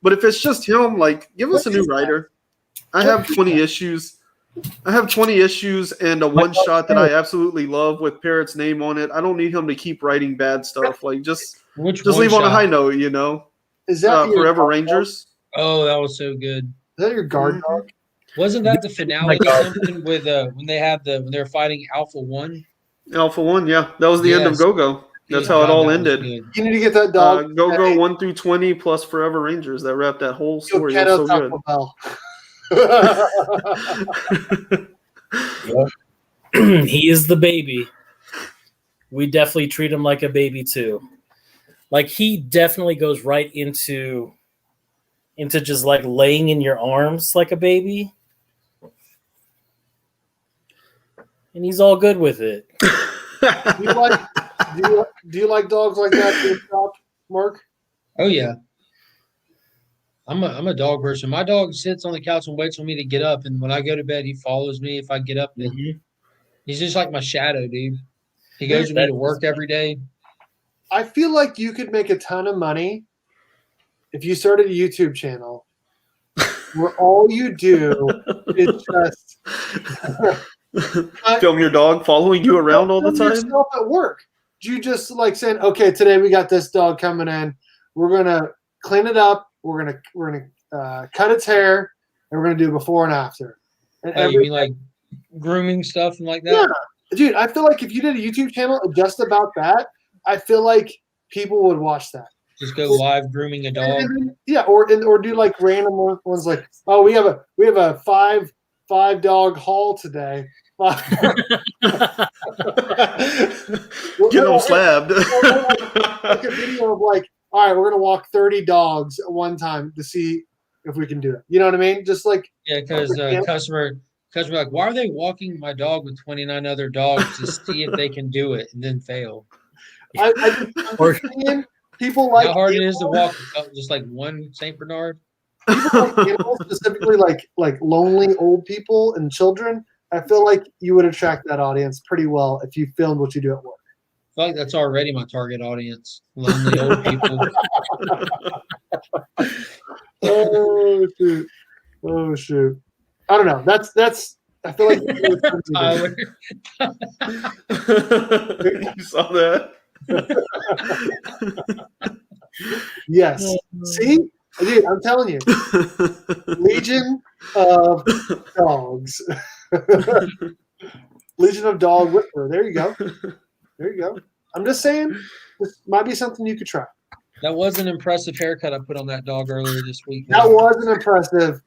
But if it's just him, like, give us a new writer. I have 20 issues. And a one shot that I absolutely love with Parrott's name on it. I don't need him to keep writing bad stuff. Like, just leave on a high note, Is that Forever Rangers? Oh, that was so good. Is that your guard dog? Wasn't that the finale or something with when they were fighting Alpha One? Alpha One, yeah. That was the end of Go-Go. That's how it all ended. You need to get that dog. Go-Go 1 through 20 plus Forever Rangers. That wrapped that whole story. It was so good. He is the baby. We definitely treat him like a baby too. Like, he definitely goes right into just like laying in your arms like a baby. And he's all good with it. Do you like dogs like that, Mark? Oh yeah. I'm a dog person. My dog sits on the couch and waits for me to get up, and when I go to bed, he follows me. If I get up, he's just like my shadow, dude. He goes with me to work every day. I feel like you could make a ton of money if you started a YouTube channel where all you do is just film your dog following you around all the time. Yourself at work. you just like saying, okay, today we got this dog coming in. We're gonna clean it up. We're gonna cut its hair, and we're gonna do before and after. And you mean like grooming stuff and like that? Yeah, dude. I feel like if you did a YouTube channel just about that, I feel like people would watch that. Just go live grooming a dog. Yeah, or do like random ones like, oh, we have a five dog haul today. Get them slabbed. Like a video of like, all right, we're gonna walk 30 dogs at one time to see if we can do it. You know what I mean? Just like because customer like, why are they walking my dog with 29 other dogs to see if they can do it and then fail? People like how hard it is to walk just like one Saint Bernard. People like animals, specifically like lonely old people and children. I feel like you would attract that audience pretty well if you filmed what you do at work. I feel like that's already my target audience. Lonely old people. Oh shoot! I don't know. That's. I feel like Tyler. You saw that? Yes. See, dude, I'm telling you, Legion of Dogs. Legion of Dog Whisperer. There you go. There you go. I'm just saying, this might be something you could try. That was an impressive haircut I put on that dog earlier this week. That wasn't impressive.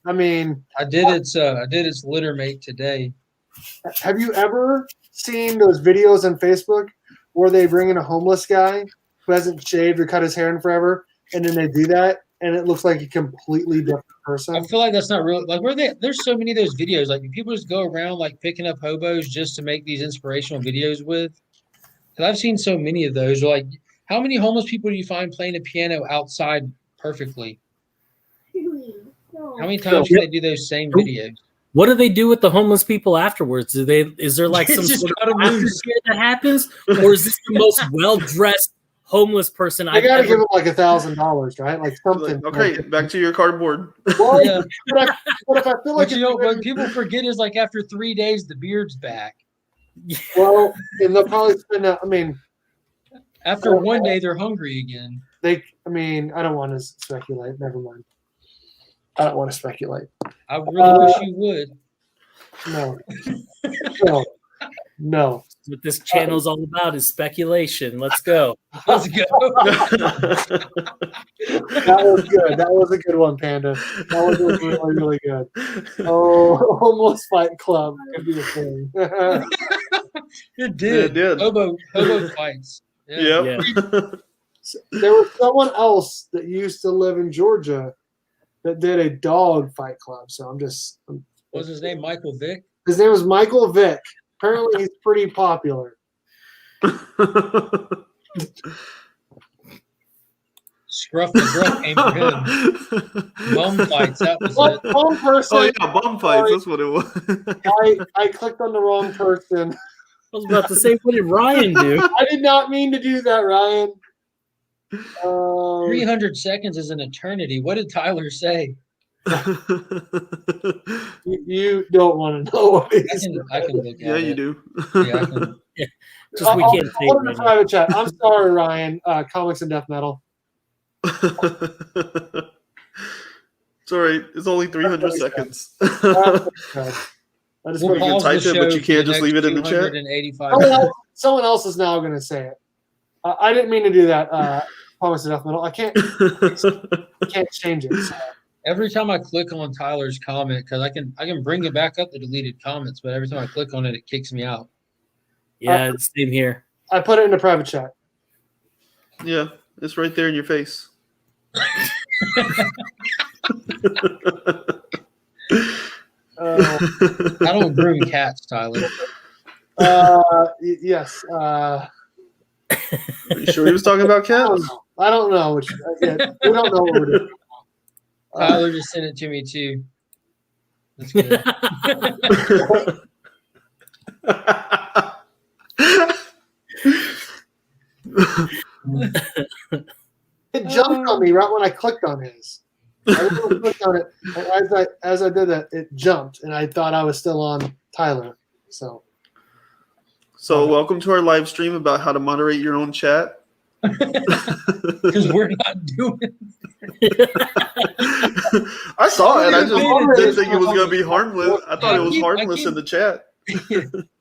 I mean, I did its litter mate today. Have you ever seen those videos on Facebook where they bring in a homeless guy who hasn't shaved or cut his hair in forever, and then they do that, and it looks like a completely different person? I feel like that's not real. Like, there's so many of those videos. Like, people just go around like picking up hobos just to make these inspirational videos with. Because I've seen so many of those. Like, how many homeless people do you find playing a piano outside perfectly? How many times do they do those same videos? What do they do with the homeless people afterwards? Is there like some sort of aftercare that happens, or is this the most well-dressed homeless person I gotta give him like $1,000, right? Like something. Okay, back to your cardboard. Well, yeah. but if I feel like what people forget is like after 3 days the beard's back. Well, and they'll probably spend. I mean, after 1 day they're hungry again. I don't want to speculate. Never mind. I don't want to speculate. I really wish you would. No. What this channel's all about is speculation. Let's go. Let's go. That was good. That was a good one, Panda. That was really, really good. Oh, Homeless Fight Club could be a thing. It did. Hobo fights. Yeah. There was someone else that used to live in Georgia that did a dog fight club. So what was his name? Michael Vick? His name was Michael Vick. Apparently he's pretty popular. Scruff the Gruff came for him. Bum fights, that was it. Wrong person. Oh yeah, bum fights, that's what it was. I clicked on the wrong person. I was about to say, what did Ryan do? I did not mean to do that, Ryan. 300 seconds is an eternity. What did Tyler say? You don't want to know what I can look at it. Yeah, you do. Yeah, I can. Just we can't say it right private chat. I'm sorry, Ryan. Comics and Death Metal. It's all right. It's only 300 seconds. Okay. We'll you can type it, but you can't just leave it in the chat. Someone else is now going to say it. I didn't mean to do that. Comics and Death Metal. I can't change it. So. Every time I click on Tyler's comment, because I can bring it back up the deleted comments, but every time I click on it, it kicks me out. Yeah, same here. I put it in the private chat. Yeah, it's right there in your face. I don't groom cats, Tyler. Yes. Are you sure he was talking about cats? I don't know. We don't know what we're doing. Tyler just sent it to me too. That's good. It jumped on me right when I clicked on his. I clicked on it, and as I did that, it jumped, and I thought I was still on Tyler. So So welcome to our live stream about how to moderate your own chat. Because we're not doing it. I saw it. I just didn't think it was going to be harmless. I thought it was harmless in the chat.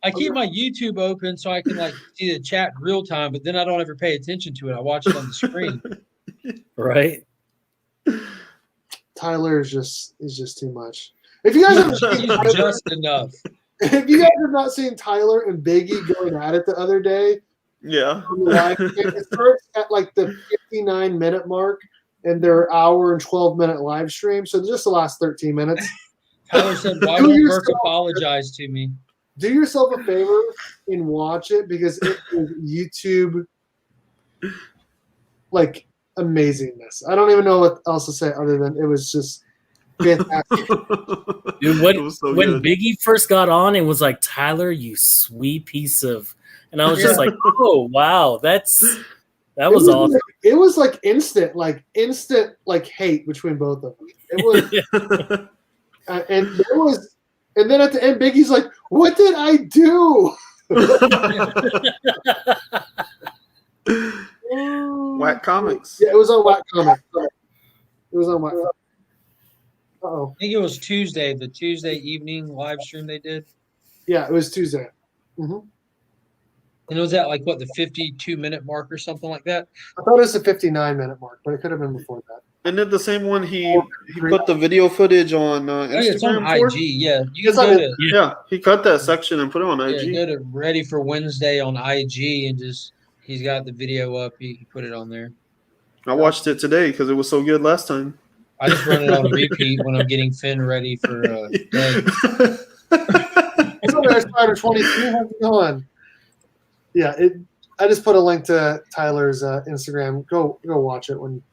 I keep my YouTube open so I can like see the chat in real time, but then I don't ever pay attention to it. I watch it on the screen. Right. Tyler is just too much. If you guys have He's just enough. If you guys have not seen Tyler and Biggie going at it the other day, yeah, it starts at like the 59-minute mark in their hour and 12-minute live stream. So just the last 13 minutes. Tyler said, "Why won't Burke apologize to me?" Do yourself a favor and watch it because it is YouTube like amazingness. I don't even know what else to say other than it was just fantastic. Dude, when Biggie first got on, it was like, Tyler, you sweet piece of, and I was just like, oh wow, that was awesome. It was like instant hate between both of them. It was, and then at the end, Biggie's like, "What did I do?" Whack Comics. Yeah, it was on Whack Comics. It was on Whack. Uh-oh. I think it was Tuesday, the Tuesday evening live stream they did. Yeah, it was Tuesday. Mm-hmm. And it was at like what, the 52-minute mark or something like that? I thought it was the 59-minute mark, but it could have been before that. Isn't it the same one he put the video footage on Instagram? It's on for? IG, yeah. You can go to, yeah, he cut that section and put it on IG. Go to Ready for Wednesday on IG and just, he's got the video up. He put it on there. I watched it today because it was so good last time. I just run it on repeat when I'm getting Finn ready for bed. So there's Spider 22. How's it going? Yeah, I just put a link to Tyler's Instagram. Go watch it when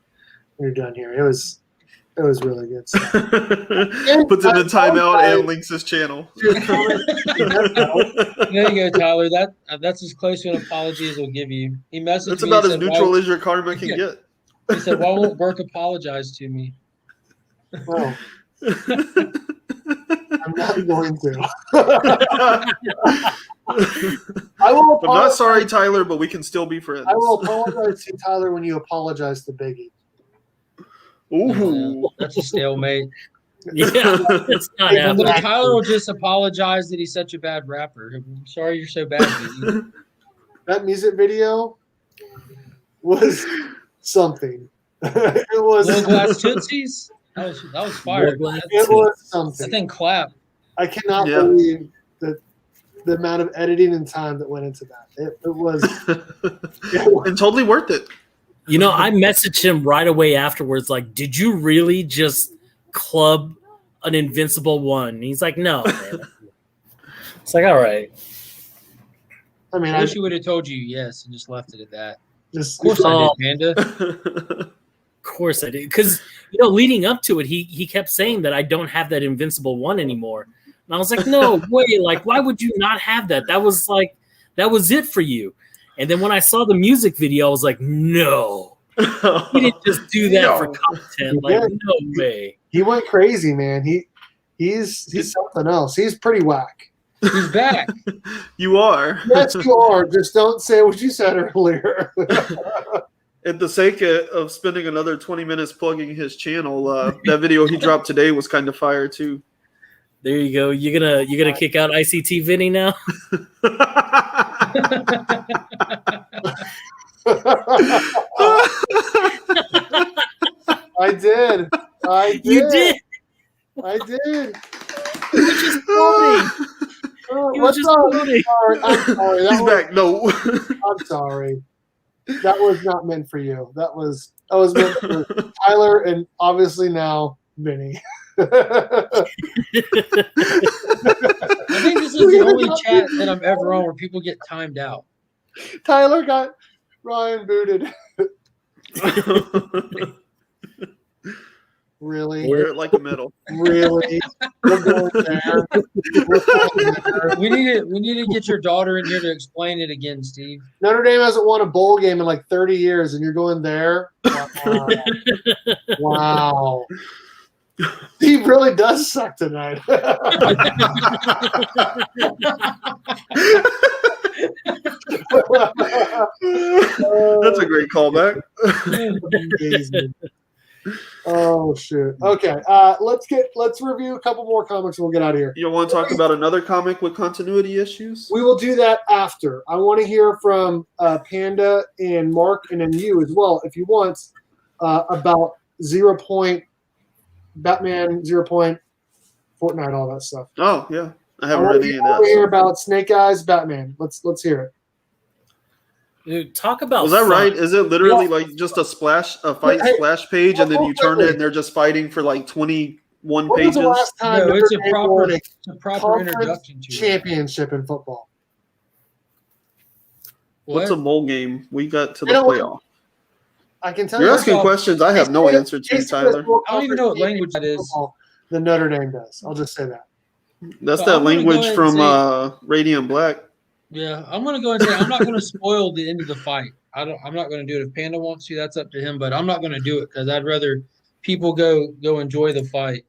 you're done here. It was really good stuff. Puts it in timeout and links his channel. There you go, Tyler. That's as close to an apology as he'll give you. He messaged me. That's about as neutral as your karma can get. He said, "Why won't Burke apologize to me?" Oh. I'm not going to. I'm not sorry, Tyler, but we can still be friends. I will apologize to Tyler when you apologize to Biggie. Ooh. That's a stalemate. Yeah, it's not happening. Tyler will just apologize that he's such a bad rapper. I'm sorry you're so bad. That music video was something. It was Little Glass Tootsies. That was fire. It was something. That thing clap. I cannot believe the amount of editing and time that went into that. It was and totally worth it. You know, I messaged him right away afterwards, like, "Did you really just club an invincible one?" And he's like, "No, man." It's like, all right. I mean, I wish he would have told you yes and just left it at that. Of course I did, Panda. Of course I did. Because, leading up to it, he kept saying that I don't have that invincible one anymore. And I was like, no way. Like, why would you not have that? That was it for you. And then when I saw the music video, I was like, no. He didn't just do that for content. Like, no way. He went crazy, man. He's something else. He's pretty whack. He's back. You are. Yes, you are. Just don't say what you said earlier. At the sake of spending another 20 minutes plugging his channel, that video he dropped today was kind of fire too. There you go. You're gonna kick out ICT Vinny now? I did. You did. I did. You were just floating. What's up? I'm sorry. He's back. No. I'm sorry. That was not meant for you. That was meant for Tyler and obviously now Vinny. I think this is the only chat that I'm ever on where people get timed out. Tyler got Ryan booted. Really? Wear it like a medal. Really? We're going there. We need to get your daughter in here to explain it again, Steve. Notre Dame hasn't won a bowl game in like 30 years, and you're going there? Wow. Wow. He really does suck tonight. That's a great callback. Amazing. Oh shit. Okay. Let's review a couple more comics and we'll get out of here. You want to talk about another comic with continuity issues? We will do that after. I want to hear from Panda and Mark and then you as well, if you want, about 0 Point, Batman, 0 Point, Fortnite, all that stuff. Oh yeah, I haven't read any of that. I want to hear about Snake Eyes Batman. Let's hear it. Dude, talk about. Was that fun. right? Is it literally like just a fight splash page, and then you turn it and they're just fighting for like 21 When was pages? the last time No, Notre it's a Dame proper, won it's a proper conference introduction to it. championship in football? What's a mole game? We got to the You know what? playoff. I can tell You're you. asking questions I have no answer to, Tyler. I don't even know what language that is. The Notre Dame does. I'll just say that. That's So that I'm gonna go language ahead from and Radiant Black. Yeah, I'm gonna go and say I'm not gonna spoil the end of the fight. I'm not gonna do it. If Panda wants to, that's up to him. But I'm not gonna do it because I'd rather people go enjoy the fight.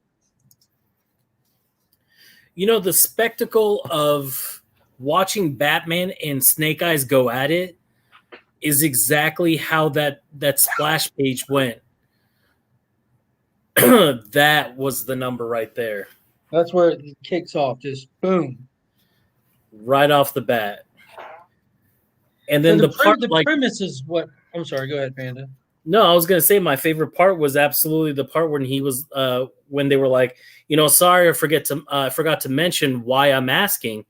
You know, the spectacle of watching Batman and Snake Eyes go at it is exactly how that splash page went. That was the number right there. That's where it kicks off. Just boom. Right off the bat. And then the premise is what I'm sorry, go ahead, Panda. No, I was gonna say my favorite part was absolutely the part when he was when they were like, sorry, I forgot to mention why I'm asking.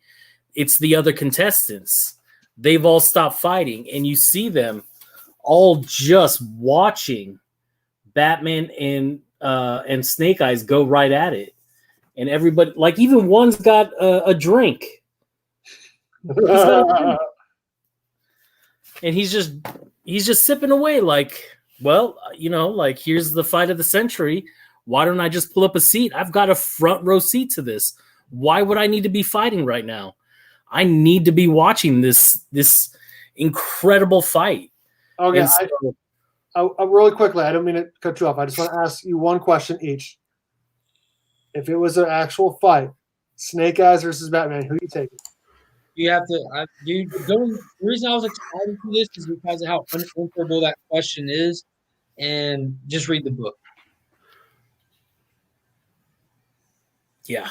It's the other contestants. They've all stopped fighting, and you see them all just watching Batman and Snake Eyes go right at it. And everybody, like even one's got a drink. And he's just sipping away like, well, like here's the fight of the century. Why don't I just pull up a seat? I've got a front row seat to this. Why would I need to be fighting right now? I need to be watching this incredible fight. Okay, I really quickly, I don't mean to cut you off. I just want to ask you one question each. If it was an actual fight, Snake Eyes versus Batman, who are you taking? You have to, the reason I was excited for this is because of how unanswerable that question is, and just read the book. Yeah.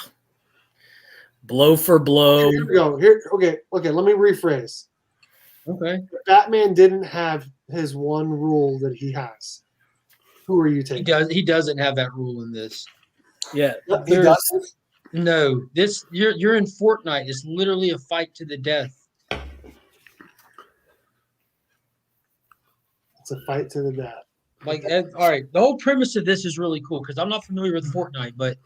Blow for blow. Here we go. Okay. Let me rephrase. Okay. If Batman didn't have his one rule that he has, who are you taking? He doesn't have that rule in this. Yeah. He doesn't? No, you're in Fortnite. It's literally a fight to the death. It's a fight to the death. Like, all right, the whole premise of this is really cool because I'm not familiar with Fortnite, but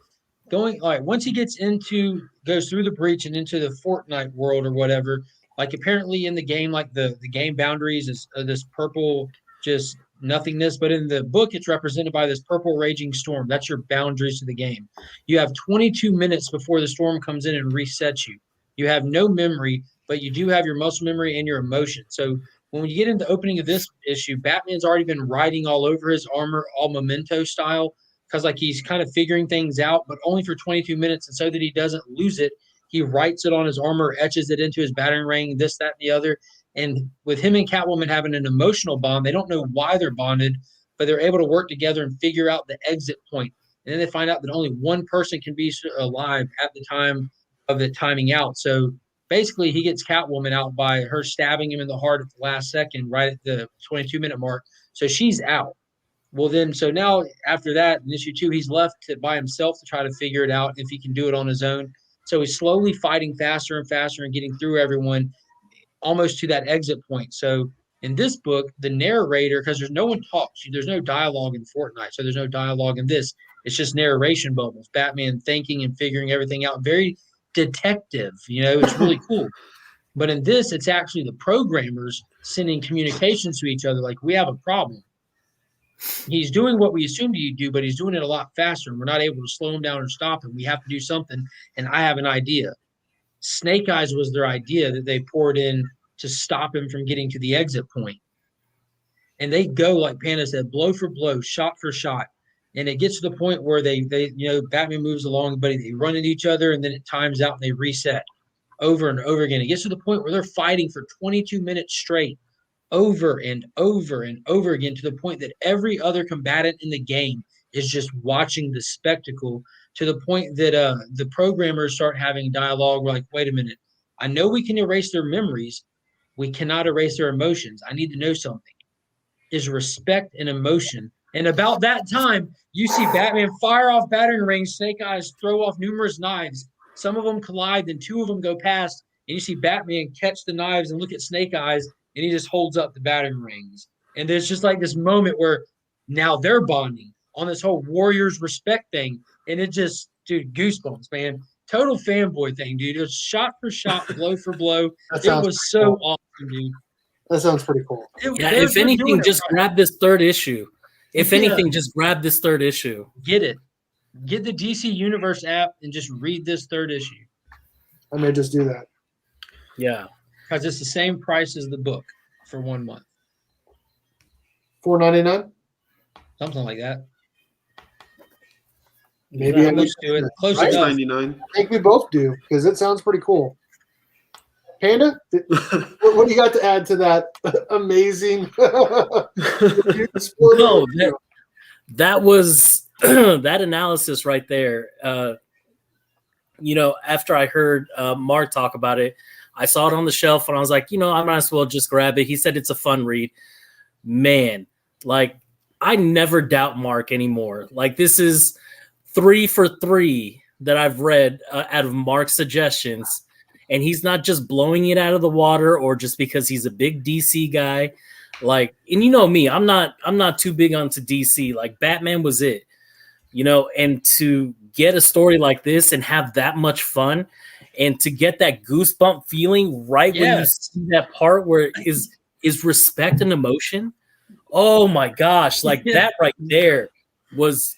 once he goes through the breach and into the Fortnite world or whatever, like apparently in the game, like the game boundaries is this purple just nothingness, but in the book it's represented by this purple raging storm. That's your boundaries to the game. You have 22 minutes before the storm comes in and resets you. You have no memory, but you do have your muscle memory and your emotion. So when you get into the opening of this issue, Batman's already been writing all over his armor, all Memento style, because like he's kind of figuring things out, but only for 22 minutes. And so that he doesn't lose it, he writes it on his armor, etches it into his battering ring, this, that, and the other. And with him and Catwoman having an emotional bond, they don't know why they're bonded, but they're able to work together and figure out the exit point. And then they find out that only one person can be alive at the time of the timing out. So basically he gets Catwoman out by her stabbing him in the heart at the last second, right at the 22-minute mark. So she's out. Well, then, so now after that, in issue 2, he's left by himself to try to figure it out if he can do it on his own. So he's slowly fighting faster and faster and getting through everyone almost to that exit point. So in this book, the narrator, because there's no one talks, there's no dialogue in Fortnite, so there's no dialogue in this. It's just narration bubbles, Batman thinking and figuring everything out. Very detective, it's really cool. But in this, it's actually the programmers sending communications to each other like, we have a problem. He's doing what we assumed he'd do, but he's doing it a lot faster, and we're not able to slow him down or stop him. We have to do something, and I have an idea. Snake Eyes was their idea that they poured in to stop him from getting to the exit point. And they go, like Panda said, blow for blow, shot for shot. And it gets to the point where they Batman moves along, but they run into each other, and then it times out and they reset. over and over again. It gets to the point where they're fighting for 22 minutes straight, over and over and over again, to the point that every other combatant in the game is just watching the spectacle, to the point that the programmers start having dialogue like, wait a minute, I know we can erase their memories. We cannot erase their emotions. I need to know something. Is respect and emotion. And about that time, you see Batman fire off battering rings, Snake Eyes throw off numerous knives. Some of them collide, then two of them go past, and you see Batman catch the knives and look at Snake Eyes, and he just holds up the battering rings. And there's just like this moment where now they're bonding on this whole Warriors respect thing. And it just, dude, goosebumps, man. Total fanboy thing, dude. It was shot for shot, blow for blow. It was so awesome, dude. That sounds pretty cool. If anything, just grab this third issue. If anything, just grab this third issue. Get it. Get the DC Universe app and just read this third issue. I may just do that. Yeah. Because it's the same price as the book for 1 month. $4.99? Something like that. Maybe I close to it. Close enough. $6.99. I think we both do, because it sounds pretty cool. Panda, what do you got to add to that amazing? No, that was that analysis right there. After I heard Mark talk about it, I saw it on the shelf and I was like, I might as well just grab it. He said it's a fun read. Man, like, I never doubt Mark anymore. Like, this is 3 for 3 that I've read out of Mark's suggestions. And he's not just blowing it out of the water or just because he's a big DC guy. Like, and you know me, I'm not too big onto DC. Like, Batman was it, and to get a story like this and have that much fun and to get that goosebump feeling right when you see that part where it is respect and emotion. Oh my gosh. Like that right there was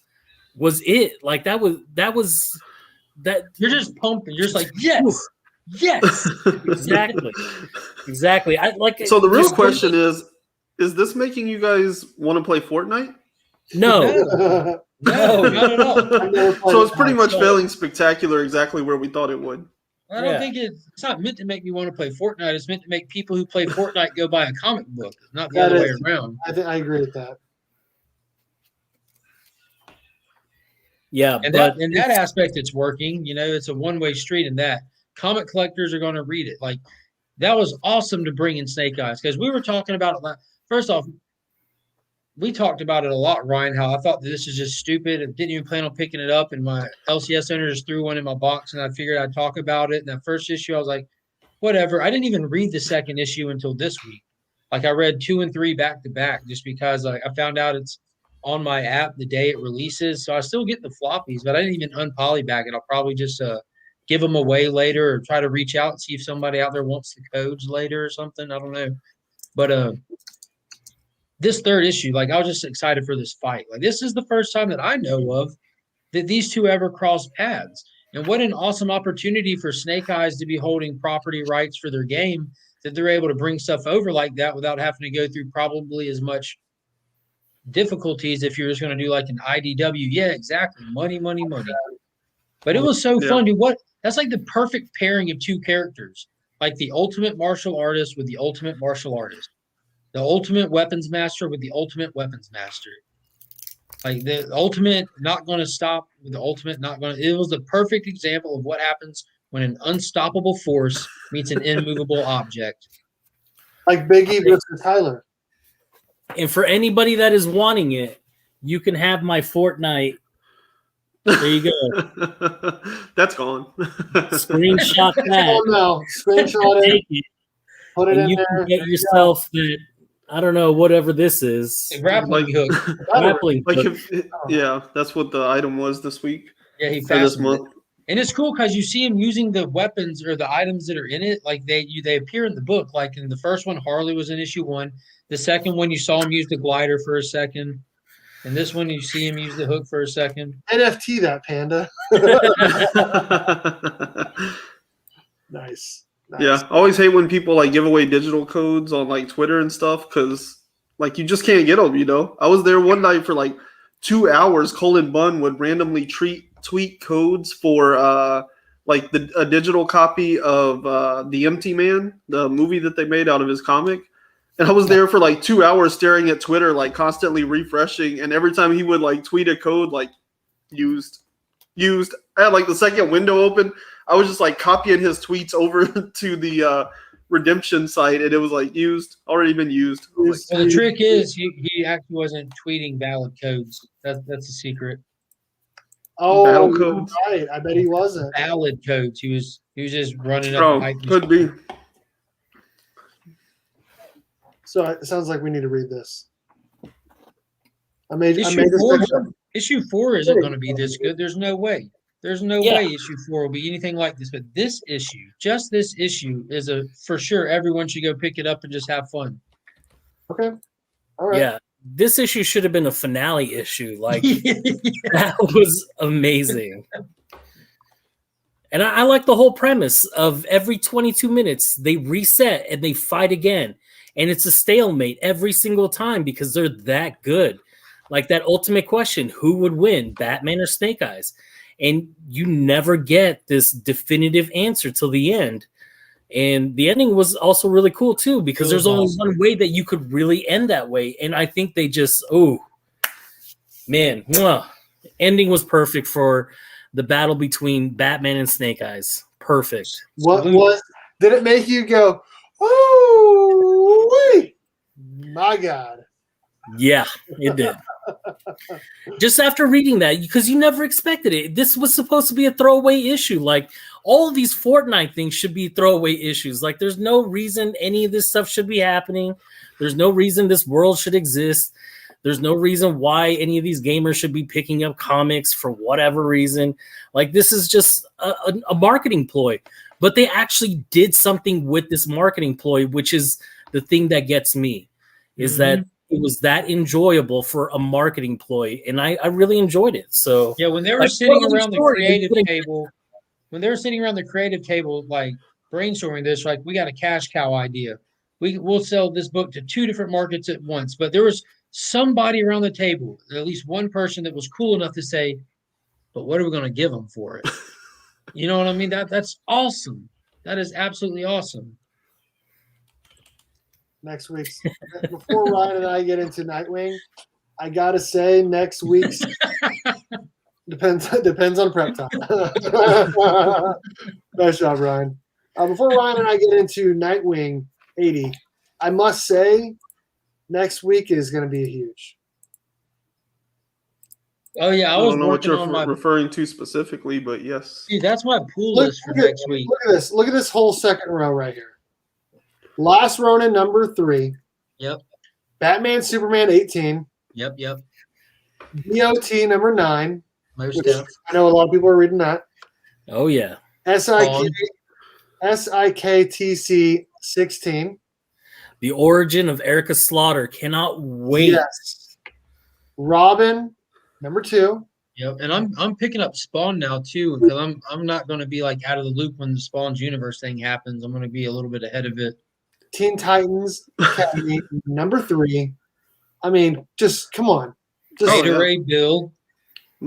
it. Like that was that. You're just pumping. You're just like, yes. Yes, exactly. I like. So the real question is this making you guys want to play Fortnite? No, not at all. So it's pretty much failing spectacular, exactly where we thought it would. I don't think it's not meant to make me want to play Fortnite. It's meant to make people who play Fortnite go buy a comic book, not the other way around. I agree with that. Yeah, and in that aspect, it's working. It's a one-way street in that. Comic collectors are going to read it. Like, that was awesome to bring in Snake Eyes, because we were talking about it. First off, we talked about it a lot, Ryan, how I thought that this is just stupid. I didn't even plan on picking it up, and my LCS owner just threw one in my box, and I figured I'd talk about it. And that first issue, I was like, whatever. I didn't even read the second issue until this week. Like, I read 2 and 3 back to back just because I found out it's on my app the day it releases. So I still get the floppies, but I didn't even unpolybag it. I'll probably just give them away later or try to reach out and see if somebody out there wants the codes later or something. I don't know. But this third issue, like, I was just excited for this fight. Like, this is the first time that I know of that these two ever crossed paths. And what an awesome opportunity for Snake Eyes to be holding property rights for their game, that they're able to bring stuff over like that without having to go through probably as much difficulties if you're just going to do like an IDW. Yeah, exactly. Money. But it was so fun, dude. That's like the perfect pairing of two characters, like the ultimate martial artist with the ultimate martial artist, the ultimate weapons master with the ultimate weapons master, like the ultimate not going to stop with the ultimate not going to. It was the perfect example of what happens when an unstoppable force meets an immovable object. Like Biggie versus Tyler. And for anybody that is wanting it, you can have my Fortnite. There you go. That's gone. Screenshot that. No, screenshot it. Put it in you there. Can get yourself that, I don't know, whatever this is. A grappling hook. Grappling hook. That's what the item was this week. Yeah, he for this month. And it's cool because you see him using the weapons or the items that are in it. Like they appear in the book. Like in the first one, Harley was in issue 1. The second one, you saw him use the glider for a second. And this one, you see him use the hook for a second. NFT that, Panda. Nice. Yeah, I always hate when people like give away digital codes on like Twitter and stuff because like you just can't get them. I was there one night for like 2 hours. Colin Bunn would randomly tweet codes for like a digital copy of the Empty Man, the movie that they made out of his comic. And I was there for like 2 hours staring at Twitter, like constantly refreshing. And every time he would like tweet a code, like used, I had like the second window open. I was just like copying his tweets over to the redemption site, and it was like already been used. Well, the trick is he actually wasn't tweeting valid codes. That's a secret. Oh, Battle codes. Right. I bet he wasn't. Valid codes. He was just running up. Could be. So it sounds like we need to read this. Issue 4 isn't going to be this good. There's no way. There's no way issue 4 will be anything like this. But this issue, just this issue, is for sure. Everyone should go pick it up and just have fun. Okay. All right. Yeah. This issue should have been a finale issue. Like that was amazing. And I like the whole premise of every 22 minutes they reset and they fight again. And it's a stalemate every single time because they're that good. Like that ultimate question, who would win, Batman or Snake Eyes? And you never get this definitive answer till the end. And the ending was also really cool too, because there's only one way that you could really end that way. And I think they just, ending was perfect for the battle between Batman and Snake Eyes. Perfect. Did it make you go, oh, wait, my God. Yeah, it did. Just after reading that, because you never expected it. This was supposed to be a throwaway issue. Like all of these Fortnite things should be throwaway issues. Like there's no reason any of this stuff should be happening. There's no reason this world should exist. There's no reason why any of these gamers should be picking up comics for whatever reason. Like this is just a marketing ploy. But they actually did something with this marketing ploy, which is the thing that gets me, is that it was that enjoyable for a marketing ploy, and I really enjoyed it. So yeah, when they were sitting around the creative table, like brainstorming this, like we got a cash cow idea. We'll sell this book to 2 different markets at once. But there was somebody around the table, at least one person that was cool enough to say, "But what are we going to give them for it?" You know what I mean? That's awesome. That is absolutely awesome. Next week's before Ryan and I get into Nightwing, I gotta say next week's depends on prep time. Nice job, Ryan. Before Ryan and I get into Nightwing 80, I must say next week is going to be huge. Oh yeah, I don't know what you're referring to specifically, but yes. See, that's my pool list for next week. Look at this. Look at this whole second row right here. Last Ronin number 3. Yep. Batman Superman 18. Yep. DOT number 9. I know a lot of people are reading that. Oh yeah. SIKTC 16. The Origin of Erica Slaughter. Cannot wait. Yes. Robin number 2. Yep, and I'm picking up Spawn now too, because I'm not going to be like out of the loop when the Spawn's universe thing happens. I'm going to be a little bit ahead of it. Teen Titans Academy number 3. I mean, just come on. Beta Ray Bill.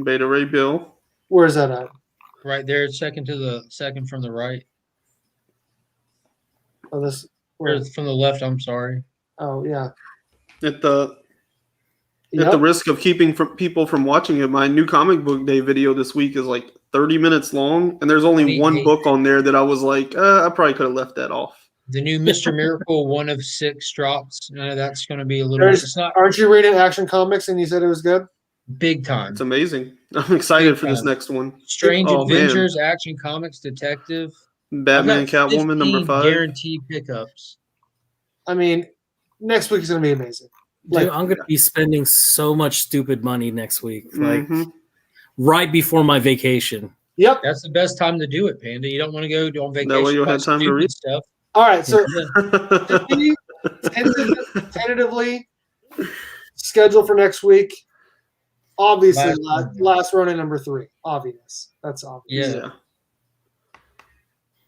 Beta Ray Bill. Where is that at? Right there, second from the right. Oh, this. Or from the left. I'm sorry. Oh yeah. At the risk of keeping people from watching it, my new comic book day video this week is like 30 minutes long, and there's only one book on there that I was like, I probably could have left that off. The new Mr. Miracle 1 of 6 drops. That's going to be a little. Aren't you reading Action Comics and you said it was good? Big time. It's amazing. I'm excited for this next one. Strange Adventures, Action Comics, Detective. Batman, Catwoman, number 5. Guaranteed pickups. I mean, next week is going to be amazing. Dude, I'm going to be spending so much stupid money next week, like right before my vacation. Yep. That's the best time to do it, Panda. You don't want to go on vacation. That way you'll have time to read stuff. All right, so tentatively schedule for next week. Obviously, last Ronin number 3. Obvious. That's obvious. Yeah.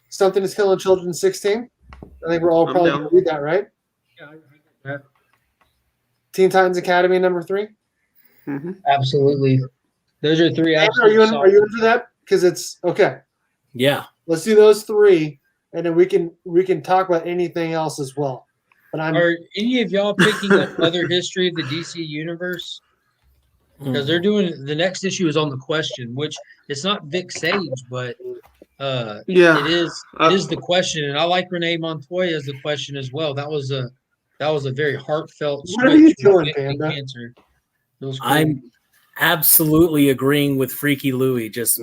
Something is Killing Children 16. I think we're all probably going to read that, right? Yeah. Teen Titans Academy number 3. Absolutely. Those are 3. Are you into that? Because it's okay. Yeah. Let's do those 3, and then we can talk about anything else as well. But Are any of y'all picking up other history of the DC universe? Because they're doing the next issue is on the Question, which it's not Vic Sage, but it is the Question, and I like Renee Montoya as the Question as well. That was a very heartfelt. What are you doing, Panda? Cancer. It was cool. I'm absolutely agreeing with Freaky Louie. Just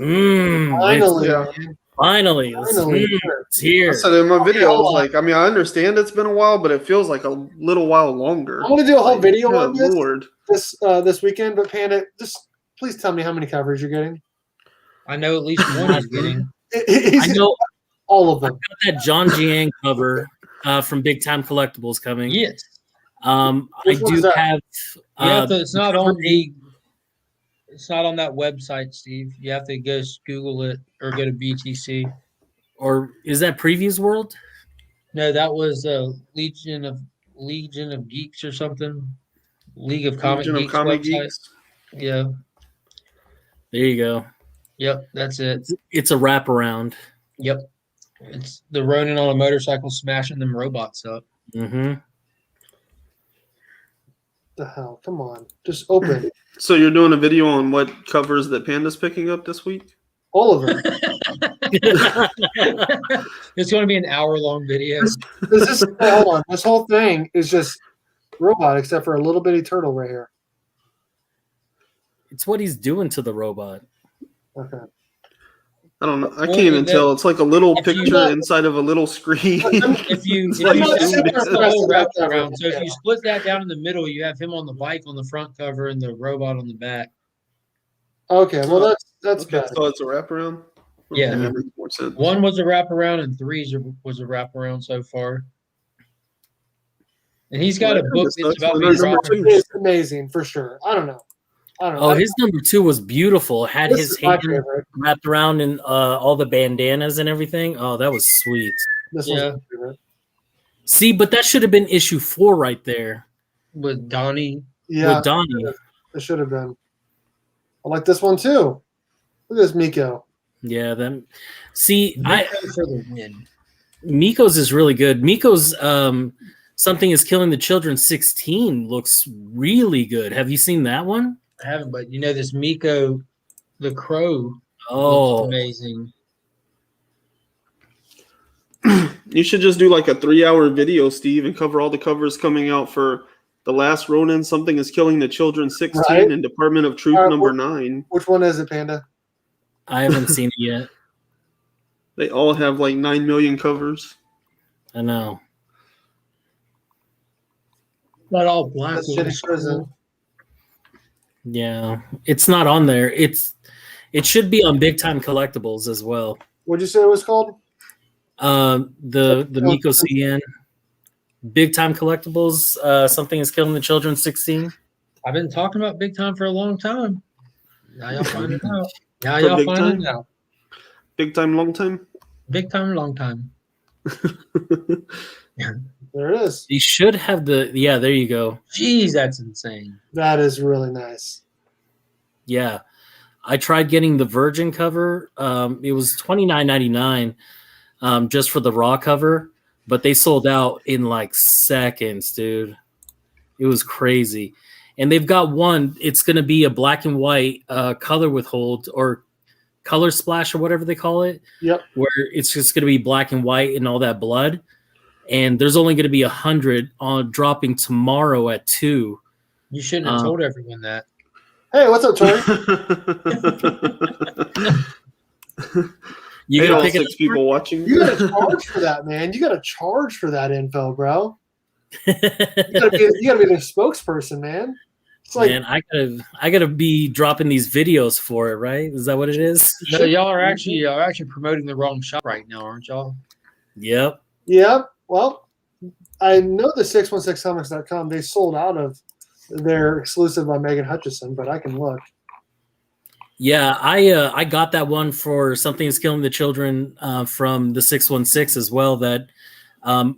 finally, it's here. I said in my video, I was like, I mean, I understand it's been a while, but it feels like a little while longer. I'm going to do a whole video on this. Lord. This weekend, but Panda, just please tell me how many covers you're getting. I know at least one he's getting. I know all of them. I got that John Jiang cover from Big Time Collectibles coming. Yes. I do have. It's not on the. It's not on that website, Steve. You have to go Google it or go to BTC. Or is that Previews World? No, that was Legion of Geeks or something. League of Comic Geeks. Yeah. There you go. Yep, that's it. It's a wraparound. Yep. It's the Ronin on a motorcycle smashing them robots up. Mm-hmm. The hell? Come on. Just open. So you're doing a video on what covers that Panda's picking up this week? All of them. It's going to be an hour-long video. Hold on. This whole thing is just robot, except for a little bitty turtle right here. It's what he's doing to the robot. Okay. I don't know. I can't even tell. It's like a little picture inside of a little screen. If you split that down in the middle, you have him on the bike on the front cover and the robot on the back. Okay, well that's okay, bad. So it's a wraparound. Yeah, that makes more sense. 1 was a wraparound and 3 was a wraparound so far. And he's got a book that's about It's amazing for sure. I don't know. Oh, his number 2 was beautiful. Had his hand wrapped around in all the bandanas and everything. Oh, that was sweet. This was my favorite. See, but that should have been issue 4 right there. With Donnie. Yeah. With Donnie. It should have been. I like this one too. Look at this Miko. Yeah, then see for the win. Miko's is really good. Miko's Something is Killing the Children 16 looks really good. Have you seen that one? I haven't, but this Miko the Crow looks amazing. You should just do like a 3-hour video, Steve, and cover all the covers coming out for The Last Ronin, Something is Killing the Children 16, and Department of Truth number 9. Which one is it, Panda? I haven't seen it yet. They all have like 9 million covers. I know. Not all black. That's shitty prison. Yeah, it's not on there. It should be on Big Time Collectibles as well. What'd you say it was called? The Miko CN. Big Time Collectibles, Something is Killing the Children 16. I've been talking about Big Time for a long time. Now y'all find it out. Now y'all find it out. Big time, long time? Big time, long time. There it is. You should have there you go. Jeez, that's insane. That is really nice. Yeah. I tried getting the Virgin cover. It was $29.99 just for the raw cover, but they sold out in like seconds, dude. It was crazy. And they've got one, it's going to be a black and white color withhold or color splash or whatever they call it. Yep. Where it's just going to be black and white and all that blood. And there's only going to be 100 on dropping tomorrow at 2. You shouldn't have told everyone that. Hey, what's up, Tori? You all pick 6 people watching. You got to charge for that, man. You got to charge for that info, bro. You gotta be the spokesperson, man. It's like, man, I gotta be dropping these videos for it, right? Is that what it is? No, y'all are actually promoting the wrong shop right now, aren't y'all? Yep. Yep. Well, I know the 616comics.com, they sold out of their exclusive by Megan Hutchison, but I can look. Yeah, I got that one for Something is Killing the Children from the 616 as well. That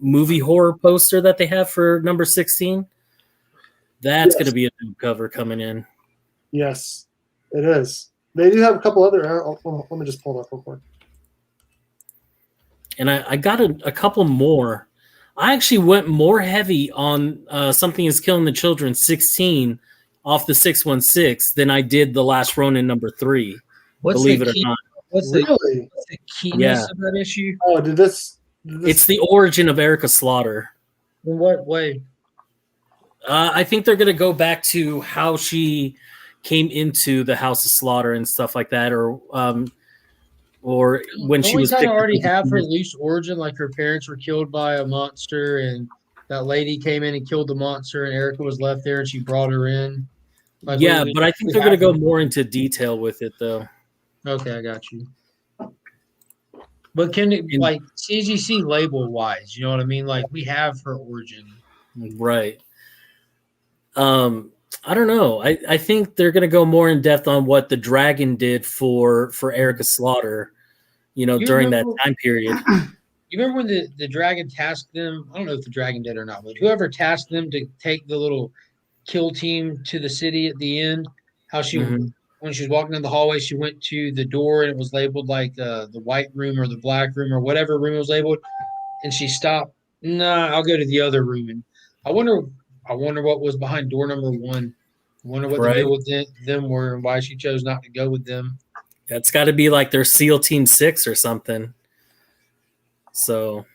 movie horror poster that they have for number 16. That's going to be a new cover coming in. Yes, it is. They do have a couple other. Let me just pull it up real quick. and I got a couple more. I actually went more heavy on Something Is Killing the Children 16 off the 616 than I did The Last Ronin #3. Believe it or not. What's Really? the keyness of that issue? Oh, did this? It's the origin of Erica Slaughter. In what way? I think they're going to go back to how she came into the House of Slaughter and stuff like that, or when she was. Don't we kind of already have her loose origin, like her parents were killed by a monster, and that lady came in and killed the monster, and Erica was left there, and she brought her in. Like, yeah, but I think they're going to go more into detail with it, though. Okay, I got you. But can it, like, CGC label wise, you know what I mean? Like, we have her origin. Right. I don't know. I think they're going to go more in depth on what the dragon did for Erica Slaughter, during that time period. You remember when the dragon tasked them? I don't know if the dragon did or not, but whoever tasked them to take the little kill team to the city at the end, how she, when she was walking down the hallway, she went to the door and it was labeled like the white room or the black room or whatever room it was labeled, and she stopped. Nah, I'll go to the other room. And I wonder what was behind door number 1. I wonder what the deal with them were and why she chose not to go with them. That's got to be like their SEAL Team 6 or something. So,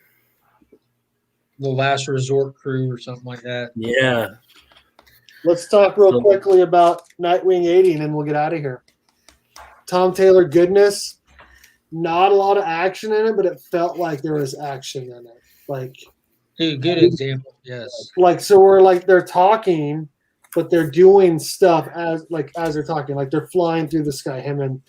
the last resort crew or something like that. Yeah. Let's talk real quickly about Nightwing 80 and then we'll get out of here. Tom Taylor goodness. Not a lot of action in it, but it felt like there was action in it. Like, dude, good example. Yes. Like, so we're like, they're talking, but they're doing stuff as they're talking. Like, they're flying through the sky, him and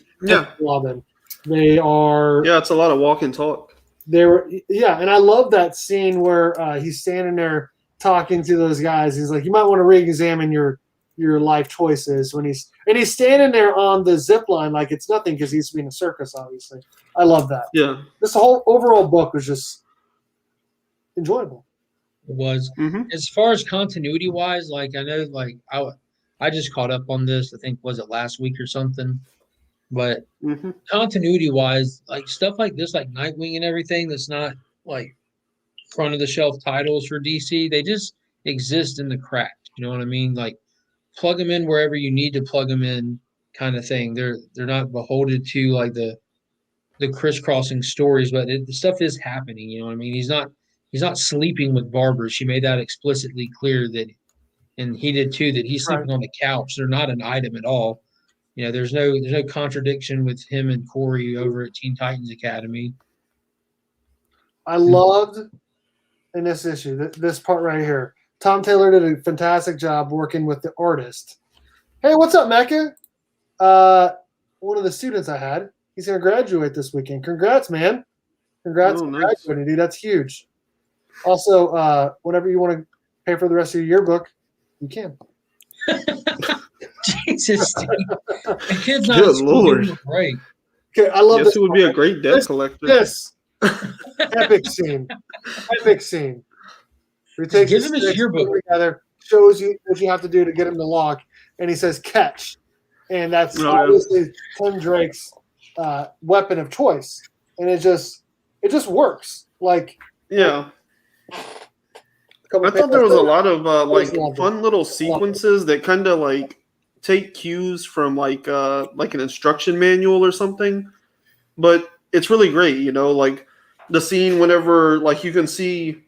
Robin. They are. Yeah, it's a lot of walk and talk. They were, and I love that scene where he's standing there talking to those guys. He's like, you might want to re-examine your life choices when he's standing there on the zip line like it's nothing because he's being a circus, obviously. I love that. Yeah. This whole overall book was just enjoyable. It was. As far as continuity wise, like I know, like I just caught up on this. I think was it last week or something. But continuity wise, like stuff like this, like Nightwing and everything, that's not like front of the shelf titles for DC. They just exist in the cracks. You know what I mean? Like plug them in wherever you need to plug them in, kind of thing. They're not beholden to like the crisscrossing stories, but the stuff is happening. You know what I mean? He's not sleeping with Barbara. She made that explicitly clear that, and he did too, that he's sleeping on the couch. They're not an item at all. You know, there's no contradiction with him and Corey over at Teen Titans Academy. I loved in this issue, this part right here. Tom Taylor did a fantastic job working with the artist. Hey, what's up, Mecca? One of the students I had, he's going to graduate this weekend. Congrats, man. Congrats on graduating, dude. That's huge. Also, whenever you want to pay for the rest of your yearbook, you can. Jesus, the kid's not Good Lord. Right. Okay, I love this. It would be a great debt collector. This epic scene. Epic scene. We take give him his yearbook together, shows you what you have to do to get him to lock, and he says catch. And that's obviously Tim Drake's weapon of choice. And it just works. Like I thought there was a lot of fun little sequences that kind of like take cues from like an instruction manual or something, but it's really great, you know, like the scene whenever like you can see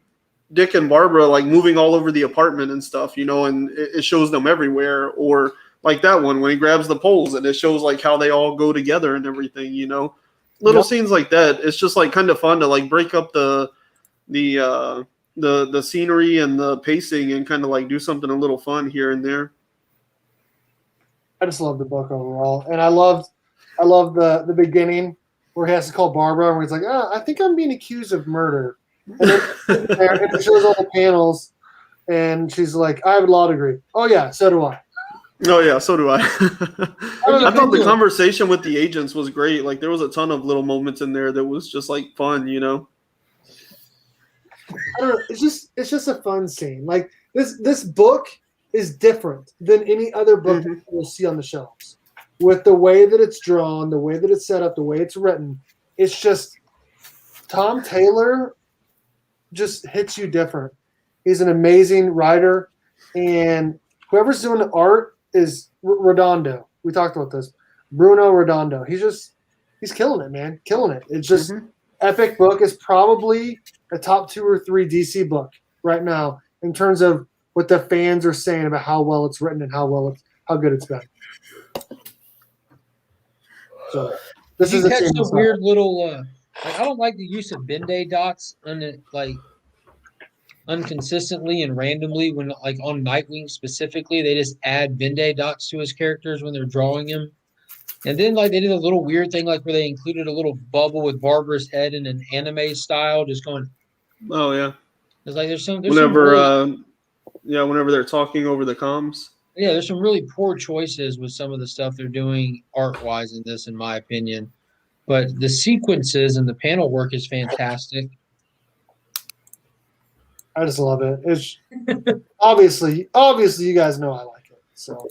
Dick and Barbara like moving all over the apartment and stuff, you know, and it shows them everywhere, or like that one when he grabs the poles and it shows like how they all go together and everything, you know, little scenes like that. It's just like kind of fun to like break up the scenery and the pacing and kind of like do something a little fun here and there. I just love the book overall, and I love the beginning where he has to call Barbara, and he's like, I think I'm being accused of murder, and then and it shows all the panels, and she's like, I have a law degree. Oh yeah, so do I. Oh yeah, so do I. I thought the conversation with the agents was great. Like there was a ton of little moments in there that was just like fun, you know. I don't know. It's just a fun scene. Like this book is different than any other book that you'll see on the shelves. With the way that it's drawn, the way that it's set up, the way it's written, it's just Tom Taylor just hits you different. He's an amazing writer, and whoever's doing the art is Redondo. We talked about this. Bruno Redondo. He's killing it, man. Killing it. It's just epic book. Is probably a top 2 or 3 DC book right now in terms of what the fans are saying about how well it's written and how good it's been. So this is catch the weird little. I don't like the use of Ben-Day dots unconsistently and randomly when like on Nightwing specifically, they just add Ben-Day dots to his characters when they're drawing him. And then like they did a little weird thing like where they included a little bubble with Barbara's head in an anime style, just going. Oh yeah. It's like there's whenever they're talking over the comms. Yeah, there's some really poor choices with some of the stuff they're doing art-wise in this, in my opinion. But the sequences and the panel work is fantastic. I just love it. It's obviously you guys know I like it. So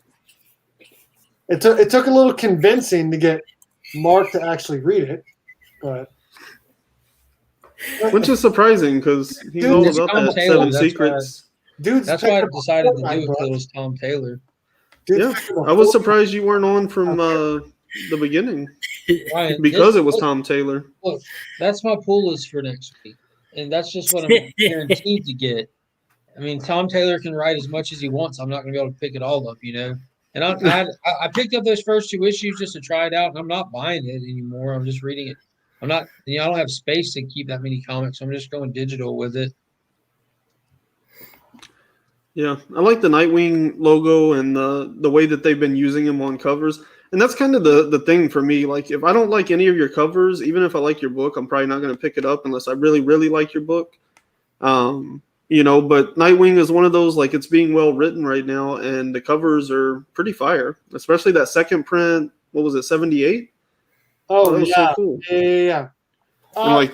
it took a little convincing to get Mark to actually read it, but which is surprising because he's all about that Seven Secrets. That's why I decided to do it because it was Tom Taylor. Yeah, I was surprised you weren't on from the beginning. Ryan, because it was Tom Taylor. Look, that's my pull list for next week. And that's just what I'm guaranteed to get. I mean, Tom Taylor can write as much as he wants. I'm not going to be able to pick it all up, you know. And I picked up those first 2 issues just to try it out, and I'm not buying it anymore. I'm just reading it. I don't have space to keep that many comics. So I'm just going digital with it. Yeah, I like the Nightwing logo and the way that they've been using him on covers. And that's kind of the thing for me. Like, if I don't like any of your covers, even if I like your book, I'm probably not going to pick it up unless I really, really like your book. But Nightwing is one of those, like, it's being well written right now, and the covers are pretty fire, especially that second print. What was it, 78? Oh, that was yeah. So cool. Yeah. And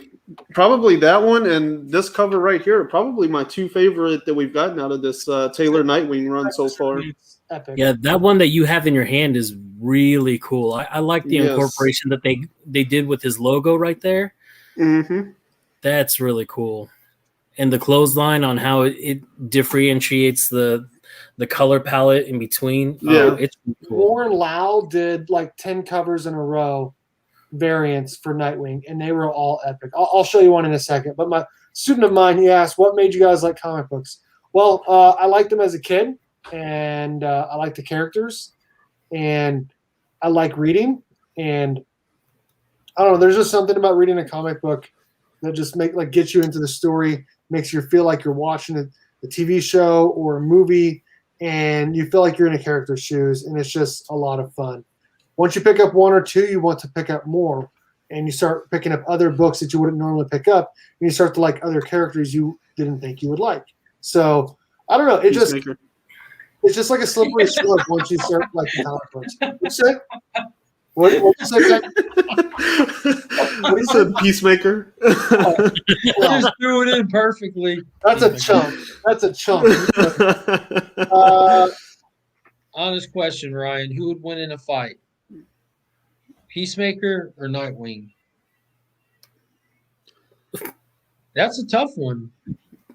probably that one and this cover right here are probably my 2 favorite that we've gotten out of this Taylor Nightwing run so far. Epic. Yeah, that one that you have in your hand is really cool. I like the incorporation that they did with his logo right there. Mm-hmm. That's really cool. And the clothesline on how it differentiates the color palette in between. Yeah, it's really cool. Warren Lau did like 10 covers in a row variants for Nightwing, and they were all epic. I'll show you one in a second. But my student of mine, he asked, what made you guys like comic books? Well, I liked them as a kid, and I like the characters, and I like reading, and I don't know, there's just something about reading a comic book that just gets you into the story, makes you feel like you're watching a TV show or a movie, and you feel like you're in a character's shoes, and it's just a lot of fun. Once you pick up 1 or 2, you want to pick up more, and you start picking up other books that you wouldn't normally pick up, and you start to like other characters you didn't think you would like. So I don't know. It's just like a slippery slope once you start liking comic books. What you say? What you say, Jack? What you said, Peacemaker? I just threw it in perfectly. That's a chunk. Honest question, Ryan. Who would win in a fight? Peacemaker or Nightwing? That's a tough one.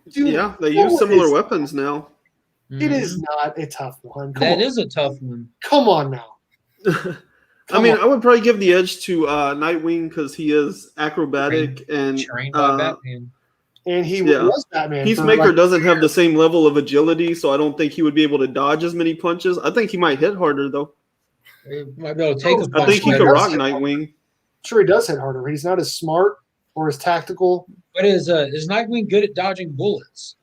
Dude, yeah, they use similar weapons now. It is not a tough one. That is a tough one. Come on now. I would probably give the edge to Nightwing because he is acrobatic and trained by Batman. And he was Batman. Peacemaker doesn't have the same level of agility, so I don't think he would be able to dodge as many punches. I think he might hit harder, though. He might be able to take a punch. I think he could rock Nightwing. I'm sure he does hit harder. He's not as smart or as tactical. But is Nightwing good at dodging bullets?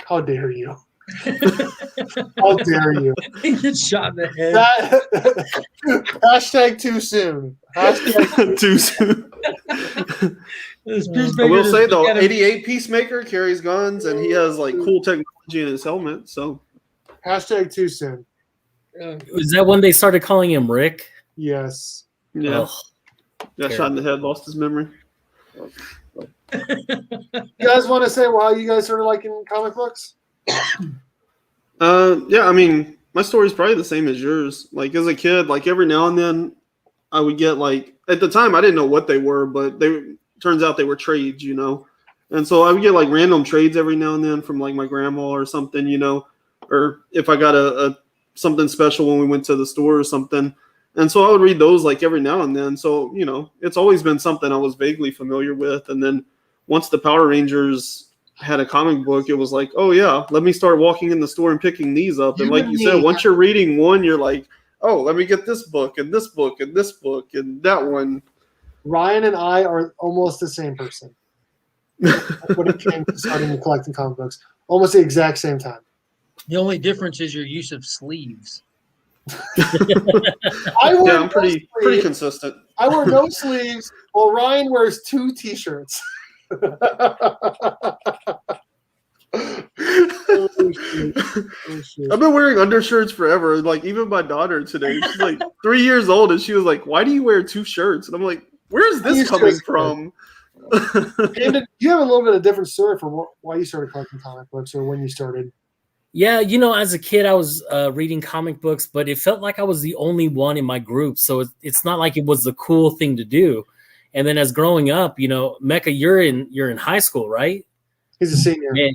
How dare you? How dare you? He gets shot in the head. Hashtag too soon. Hashtag too soon. I will say though, 88 Peacemaker carries guns and he has like cool technology in his helmet. So hashtag too soon. Was that when they started calling him Rick? Yes. Yeah. Got shot in the head, lost his memory. You guys want to say why you guys started liking comic books? Yeah, I mean, my story's probably the same as yours. Like as a kid, like every now and then I would get like at the time I didn't know what they were, but turns out they were trades, you know. And so I would get like random trades every now and then from like my grandma or something, you know, or if I got a something special when we went to the store or something. And so I would read those like every now and then. So, you know, it's always been something I was vaguely familiar with. And then once the Power Rangers had a comic book, it was like, oh yeah, let me start walking in the store and picking these up. And like you said, once you're reading one, you're like, oh, let me get this book and this book and this book and that one. Ryan and I are almost the same person when it came to starting and collecting comic books. Almost the exact same time. The only difference is your use of sleeves. I'm pretty consistent. I wear no sleeves, while Ryan wears 2 T-shirts. Oh, shit. I've been wearing undershirts forever. Like even my daughter today, she's like 3 years old, and she was like, "Why do you wear 2 shirts?" And I'm like, "Where's this coming from?" And you have a little bit of different story for why you started collecting comic books or when you started. Yeah, you know, as a kid, I was reading comic books, but it felt like I was the only one in my group. So it's not like it was the cool thing to do. And then as growing up, you know, Mecca, you're in high school, right? He's a senior. Man,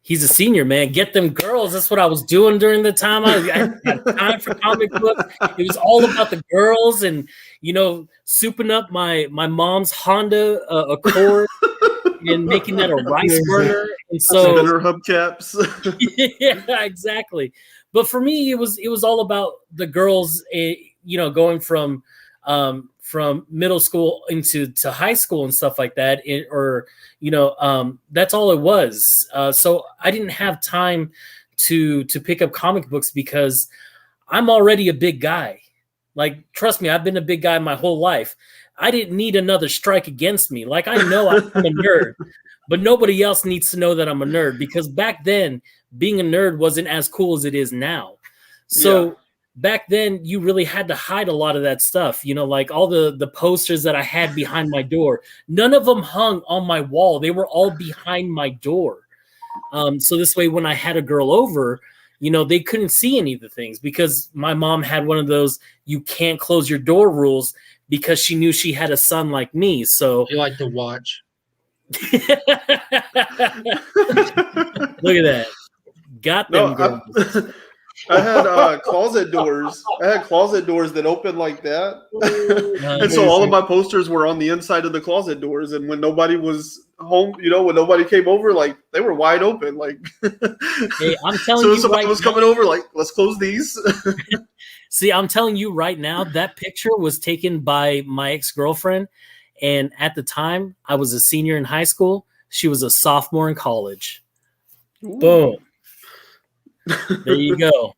he's a senior, man. Get them girls. That's what I was doing during the time. I had time for comic books. It was all about the girls and, you know, souping up my mom's Honda Accord and making that a rice burner. And so spinner hubcaps. Yeah, exactly. But for me, it was all about the girls, you know, going from middle school into high school and stuff like that, that's all it was. So I didn't have time to pick up comic books because I'm already a big guy. Like, trust me, I've been a big guy my whole life. I didn't need another strike against me. Like, I know I'm a nerd, but nobody else needs to know that I'm a nerd, because back then being a nerd wasn't as cool as it is now. So back then you really had to hide a lot of that stuff, you know, like all the posters that I had behind my door. None of them hung on my wall. They were all behind my door. So this way, when I had a girl over, you know, they couldn't see any of the things, because my mom had one of those you can't close your door rules, because she knew she had a son like me. So You like to watch. Look at that. Got them girls. I had closet doors. I had closet doors that opened like that. And so all of my posters were on the inside of the closet doors. And when nobody was home, you know, when nobody came over, like they were wide open. Like, hey, I'm telling so you, if somebody right was now, coming over, like, let's close these. See, I'm telling you right now, that picture was taken by my ex-girlfriend. And at the time, I was a senior in high school. She was a sophomore in college. Ooh. Boom. There you go.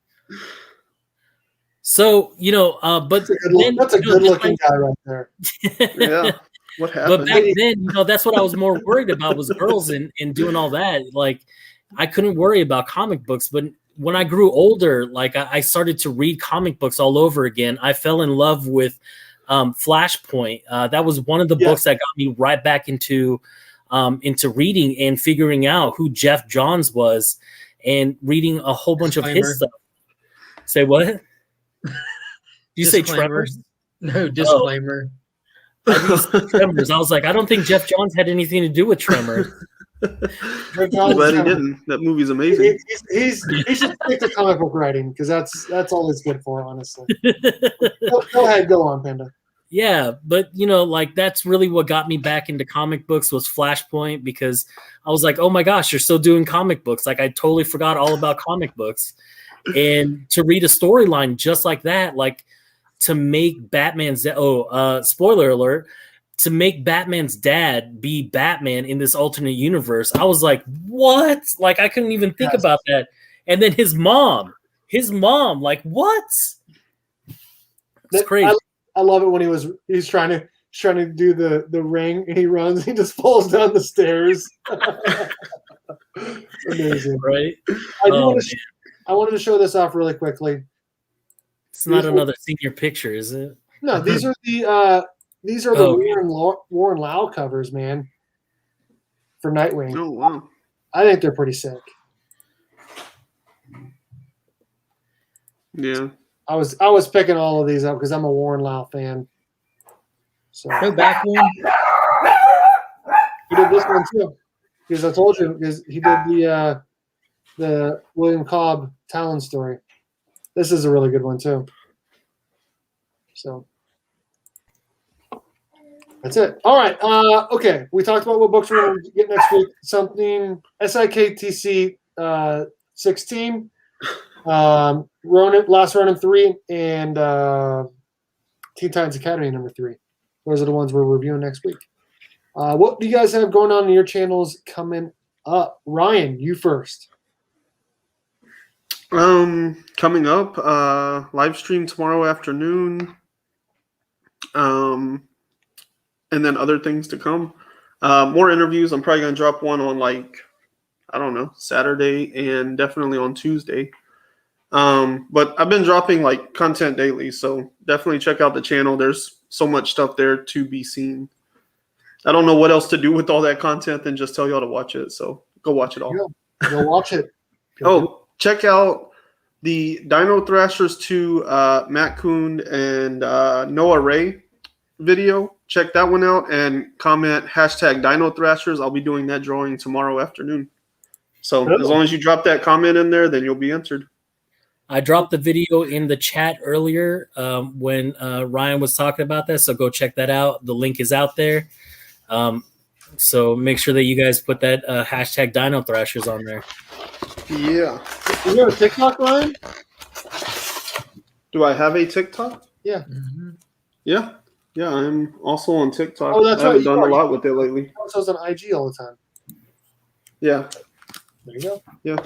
So, you know, but that's a good looking guy right there. Yeah. What happened? But back then, you know, that's what I was more worried about, was girls and doing all that. Like, I couldn't worry about comic books. But when I grew older, like I started to read comic books all over again. I fell in love with Flashpoint. That was one of the books that got me right back into reading and figuring out who Jeff Johns was, and reading a whole bunch of his stuff. Say what? Did you say Tremors? No, disclaimer. Tremors. I was like, I don't think Jeff Johns had anything to do with Tremors. I'm glad he didn't. That movie's amazing. He should stick to comic book writing, because that's all he's good for, honestly. Go ahead, go on, Panda. Yeah, but you know, like that's really what got me back into comic books was Flashpoint, because I was like, oh my gosh, you're still doing comic books. Like I totally forgot all about comic books. And to read a storyline just like that, like to make Batman's spoiler alert, to make Batman's dad be Batman in this alternate universe, I was like, what? Like I couldn't even think about that. And then his mom, like what? It's crazy. I love it when he's trying to do the ring, and he runs, he just falls down the stairs. Amazing, right? I wanted to show this off really quickly. It's not another senior picture, is it? No, these are the Warren Lau covers, man, for Nightwing. Oh wow! I think they're pretty sick. Yeah. I was picking all of these up because I'm a Warren Lau fan. So go back one. He did this one too. Because I told you, because he did the William Cobb Talon story. This is a really good one too. So that's it. All right. Okay. We talked about what books we're going to get next week. Something SIKTC 16, Last Ronin 3, and Teen Titans Academy number 3. Those are the ones we're reviewing next week. What do you guys have going on in your channels coming up? Ryan, you first. Coming up, live stream tomorrow afternoon. And then other things to come. More interviews. I'm probably gonna drop one on Saturday and definitely on Tuesday. But I've been dropping content daily, so definitely check out the channel. There's so much stuff there to be seen. I don't know what else to do with all that content than just tell y'all to watch it. So go watch it all. Go watch it. Check out the Dino Thrashers 2 Matt Kuhn and Noah Ray video. Check that one out and comment #Dino Thrashers. I'll be doing that drawing tomorrow afternoon. So as long as you drop that comment in there, then you'll be entered. I dropped the video in the chat earlier when Ryan was talking about that, so go check that out. The link is out there. So make sure that you guys put that #Dino Thrashers on there. Yeah. You have a TikTok, Ryan? Do I have a TikTok? Yeah. Mm-hmm. Yeah. Yeah, I'm also on TikTok. Oh, that's I haven't right. done a lot with it lately. I was on IG all the time. Yeah. There you go. Yeah.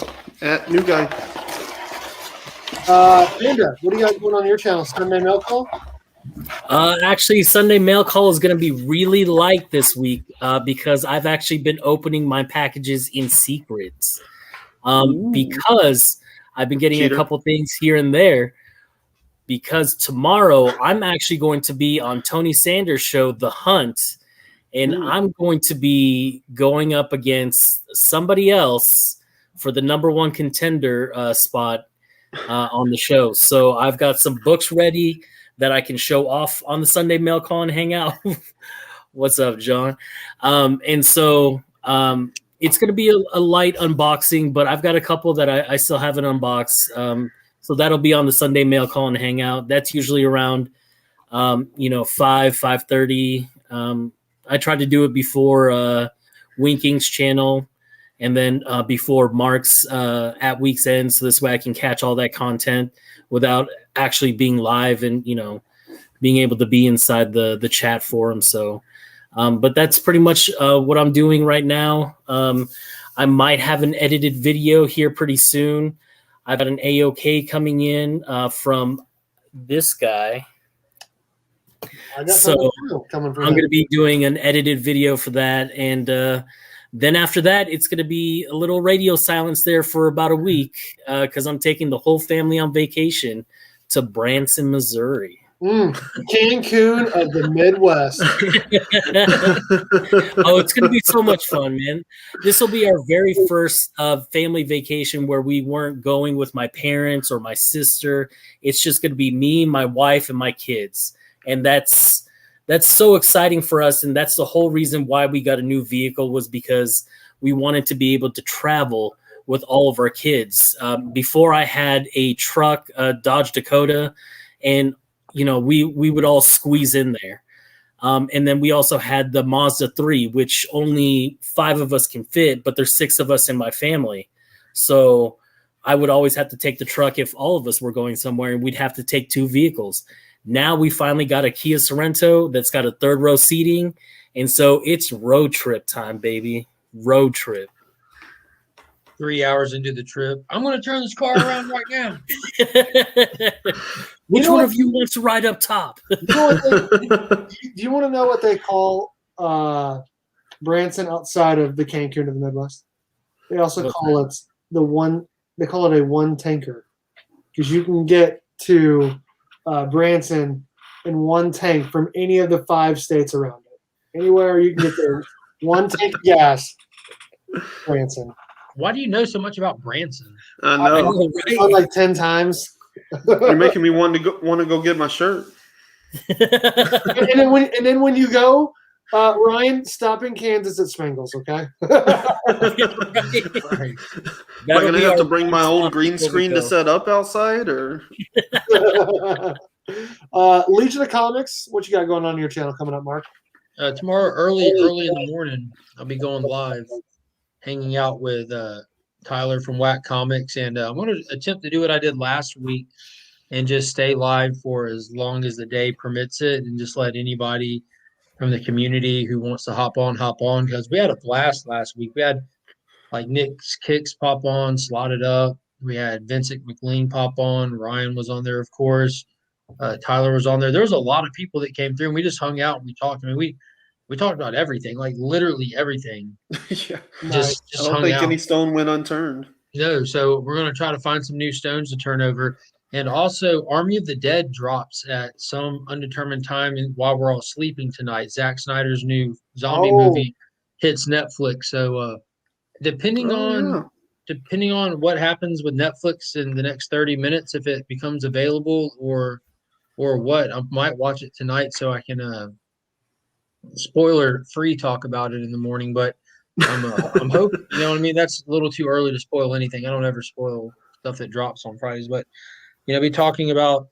New guy. Panda, what do you got going on your channel? Sunday Mail Call? Actually, Sunday Mail Call is going to be really light this week because I've actually been opening my packages in secrets. Because I've been getting a couple things here and there. Because tomorrow I'm actually going to be on Tony Sanders' show, The Hunt, and I'm going to be going up against somebody else for the #1 contender spot on the show. So I've got some books ready that I can show off on the Sunday Mail Call and Hangout. What's up, John? And so it's going to be a light unboxing, but I've got a couple that I still haven't unboxed. So that'll be on the Sunday Mail Call and Hangout. That's usually around, 5:30. I tried to do it before Winking's channel and then before Mark's at week's end. So this way I can catch all that content without actually being live and, being able to be inside the chat forum. So, but that's pretty much what I'm doing right now. I might have an edited video here pretty soon. I've got an AOK coming in from this guy. So I'm going to be doing an edited video for that. And then after that, it's going to be a little radio silence there for about a week because I'm taking the whole family on vacation to Branson, Missouri. Cancun of the Midwest. Oh, it's going to be so much fun, man. This will be our very first family vacation where we weren't going with my parents or my sister. It's just going to be me, my wife, and my kids. And that's so exciting for us. And that's the whole reason why we got a new vehicle was because we wanted to be able to travel with all of our kids. Before I had a truck, a Dodge Dakota, and we would all squeeze in there. And then we also had the Mazda 3, which only 5 of us can fit, but there's 6 of us in my family. So I would always have to take the truck if all of us were going somewhere, and we'd have to take 2 vehicles. Now we finally got a Kia Sorento that's got a 3rd row seating. And so it's road trip time, baby. Road trip. 3 hours into the trip, I'm going to turn this car around right now. Which one of you wants to ride up top? Do you want to know what they call Branson outside of the Cancun of the Midwest? They also call it They call it a one tanker because you can get to Branson in one tank from any of the 5 states around it. Anywhere you can get there, one tank of gas. Branson. Why do you know so much about Branson? I know. I've gone like 10 times. You're making me want to go get my shirt. and then when you go, Ryan, stop in Kansas at Spangles, okay? Right. Am I gonna have to bring my own green screen to set up outside, or? Legion of Comics, what you got going on your channel coming up, Mark? Tomorrow, early in the morning, I'll be going live, hanging out with Tyler from Whack Comics, and I'm going to attempt to do what I did last week and just stay live for as long as the day permits it, and just let anybody from the community who wants to hop on, because we had a blast last week. We had like Nick's Kicks pop on, Slotted Up. We had Vincent McLean pop on. Ryan was on there, of course. Tyler was on there. There was a lot of people that came through, and we just hung out and we talked. I mean, we talked about everything, like literally everything. Yeah. Just I don't think any stone went unturned. No, so we're going to try to find some new stones to turn over. And also, Army of the Dead drops at some undetermined time while we're all sleeping tonight. Zack Snyder's new zombie movie hits Netflix. So depending on what happens with Netflix in the next 30 minutes, if it becomes available or what, I might watch it tonight so I can spoiler-free talk about it in the morning. But I'm hoping, you know what I mean? That's a little too early to spoil anything. I don't ever spoil stuff that drops on Fridays, but be talking about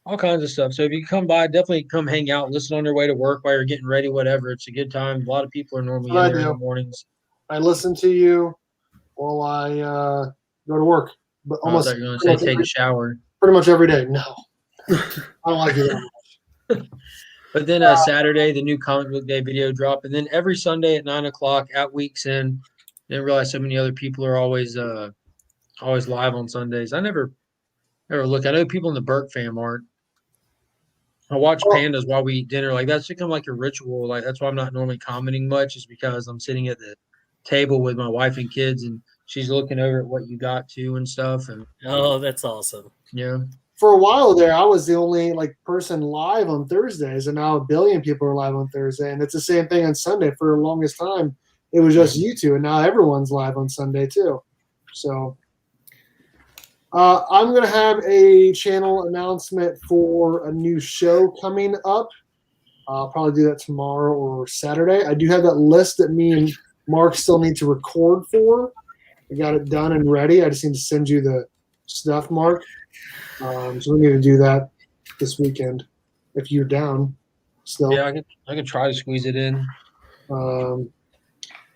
all kinds of stuff. So if you come by, definitely come hang out, listen on your way to work while you're getting ready, whatever. It's a good time. A lot of people are normally in there in the mornings. I listen to you while I go to work, but almost. I thought you were going to say take a shower. Pretty much every day. No, I don't like it that much. But then Saturday, the new comic book day video drop, and then every Sunday at 9:00 at Weeks End. Didn't realize so many other people are always live on Sundays. I never look. I know people in the Burke fam aren't. I watch Pandas while we eat dinner. Like that's become like a ritual. Like that's why I'm not normally commenting much, is because I'm sitting at the table with my wife and kids, and she's looking over at what you got to and stuff. And that's awesome. Yeah. For a while there, I was the only person live on Thursdays, and now a billion people are live on Thursday, and it's the same thing on Sunday. For the longest time, it was just you two, and now everyone's live on Sunday too. So I'm going to have a channel announcement for a new show coming up. I'll probably do that tomorrow or Saturday. I do have that list that me and Mark still need to record for. I got it done and ready. I just need to send you the stuff, Mark. So we need to do that this weekend if you're down still. Yeah, I can try to squeeze it in. And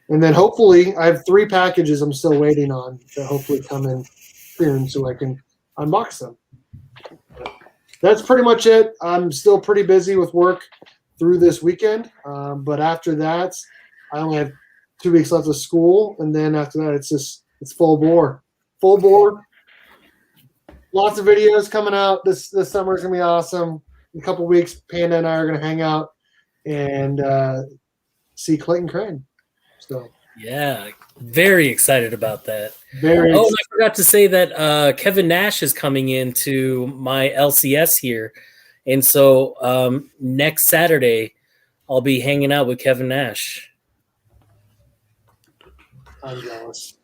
then hopefully I have 3 packages I'm still waiting on that hopefully come in soon so I can unbox them. That's pretty much it. I'm still pretty busy with work through this weekend. But after that, I only have 2 weeks left of school. And then after that, it's full bore. Full bore. Lots of videos coming out. This summer is going to be awesome. In a couple weeks, Panda and I are going to hang out and see Clayton Crane. So yeah, very excited about that. Very. Oh, and I forgot to say that Kevin Nash is coming into my LCS here, and so next Saturday I'll be hanging out with Kevin Nash. I'm jealous.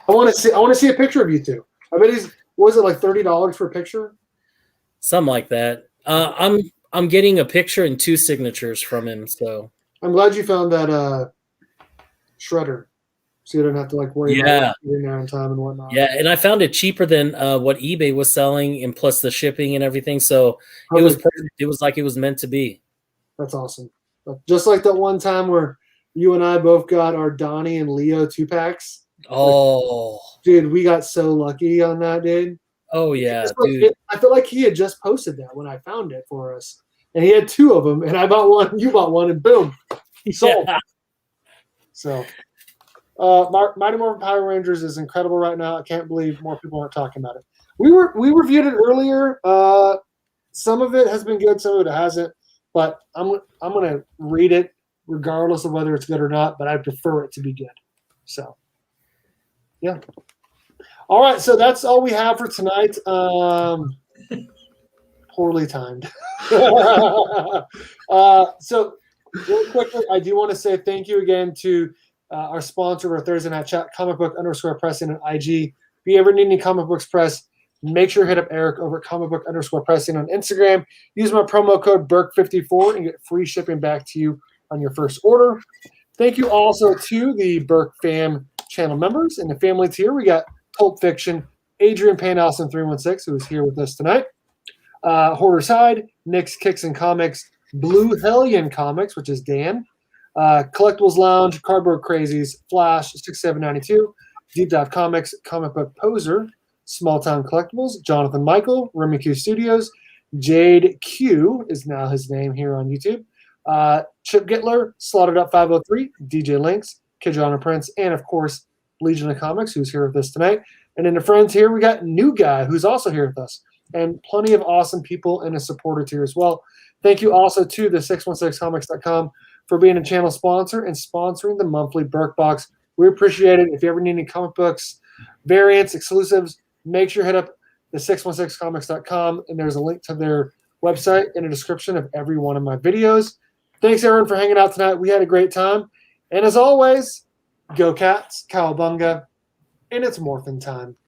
I want to see a picture of you two. I bet was it like $30 for a picture? Something like that. I'm getting a picture and 2 signatures from him. So I'm glad you found that shredder, so you don't have to worry about getting there on time and whatnot. Yeah, and I found it cheaper than what eBay was selling, and plus the shipping and everything. So it was perfect. It was like it was meant to be. That's awesome. Just like that one time where you and I both got our Donnie and Leo 2-packs. Oh, dude, we got so lucky on that, dude. Oh yeah, dude. I feel like he had just posted that when I found it for us, and he had 2 of them, and I bought one, you bought one, and boom, sold. Yeah. So, Mighty Morphin Power Rangers is incredible right now. I can't believe more people aren't talking about it. We reviewed it earlier. Some of it has been good, some of it hasn't. But I'm gonna read it regardless of whether it's good or not. But I prefer it to be good. So, yeah. All right, so that's all we have for tonight. Poorly timed. So, real quickly, I do want to say thank you again to our sponsor of our Thursday Night Chat, _pressing on IG. If you ever need any comic books press, make sure to hit up Eric over at _pressing on Instagram. Use my promo code BURK54 and get free shipping back to you on your first order. Thank you also to the Burke Fam channel members. In the family tier, we got Pulp Fiction, Adrian Panelson 316, who is here with us tonight. Hoarder's Hide, Nick's Kicks and Comics, Blue Hellion Comics, which is Dan, Collectibles Lounge, Cardboard Crazies, Flash 6792, Deep Dive Comics, Comic Book Poser, Small Town Collectibles, Jonathan Michael, Remy Q Studios, Jade Q is now his name here on YouTube, Chip Gittler, Slaughtered Up 503, DJ Links, Kidron Prince, and of course Legion of Comics, who's here with us tonight. And in the friends here, we got New Guy, who's also here with us, and plenty of awesome people in the supporter tier as well. Thank you also to the 616comics.com for being a channel sponsor and sponsoring the monthly Burke Box. We appreciate it. If you ever need any comic books, variants, exclusives, make sure you hit up the 616comics.com, and there's a link to their website in the description of every one of my videos. Thanks, everyone, for hanging out tonight. We had a great time. And as always, go Cats, Cowabunga, and it's Morphin time.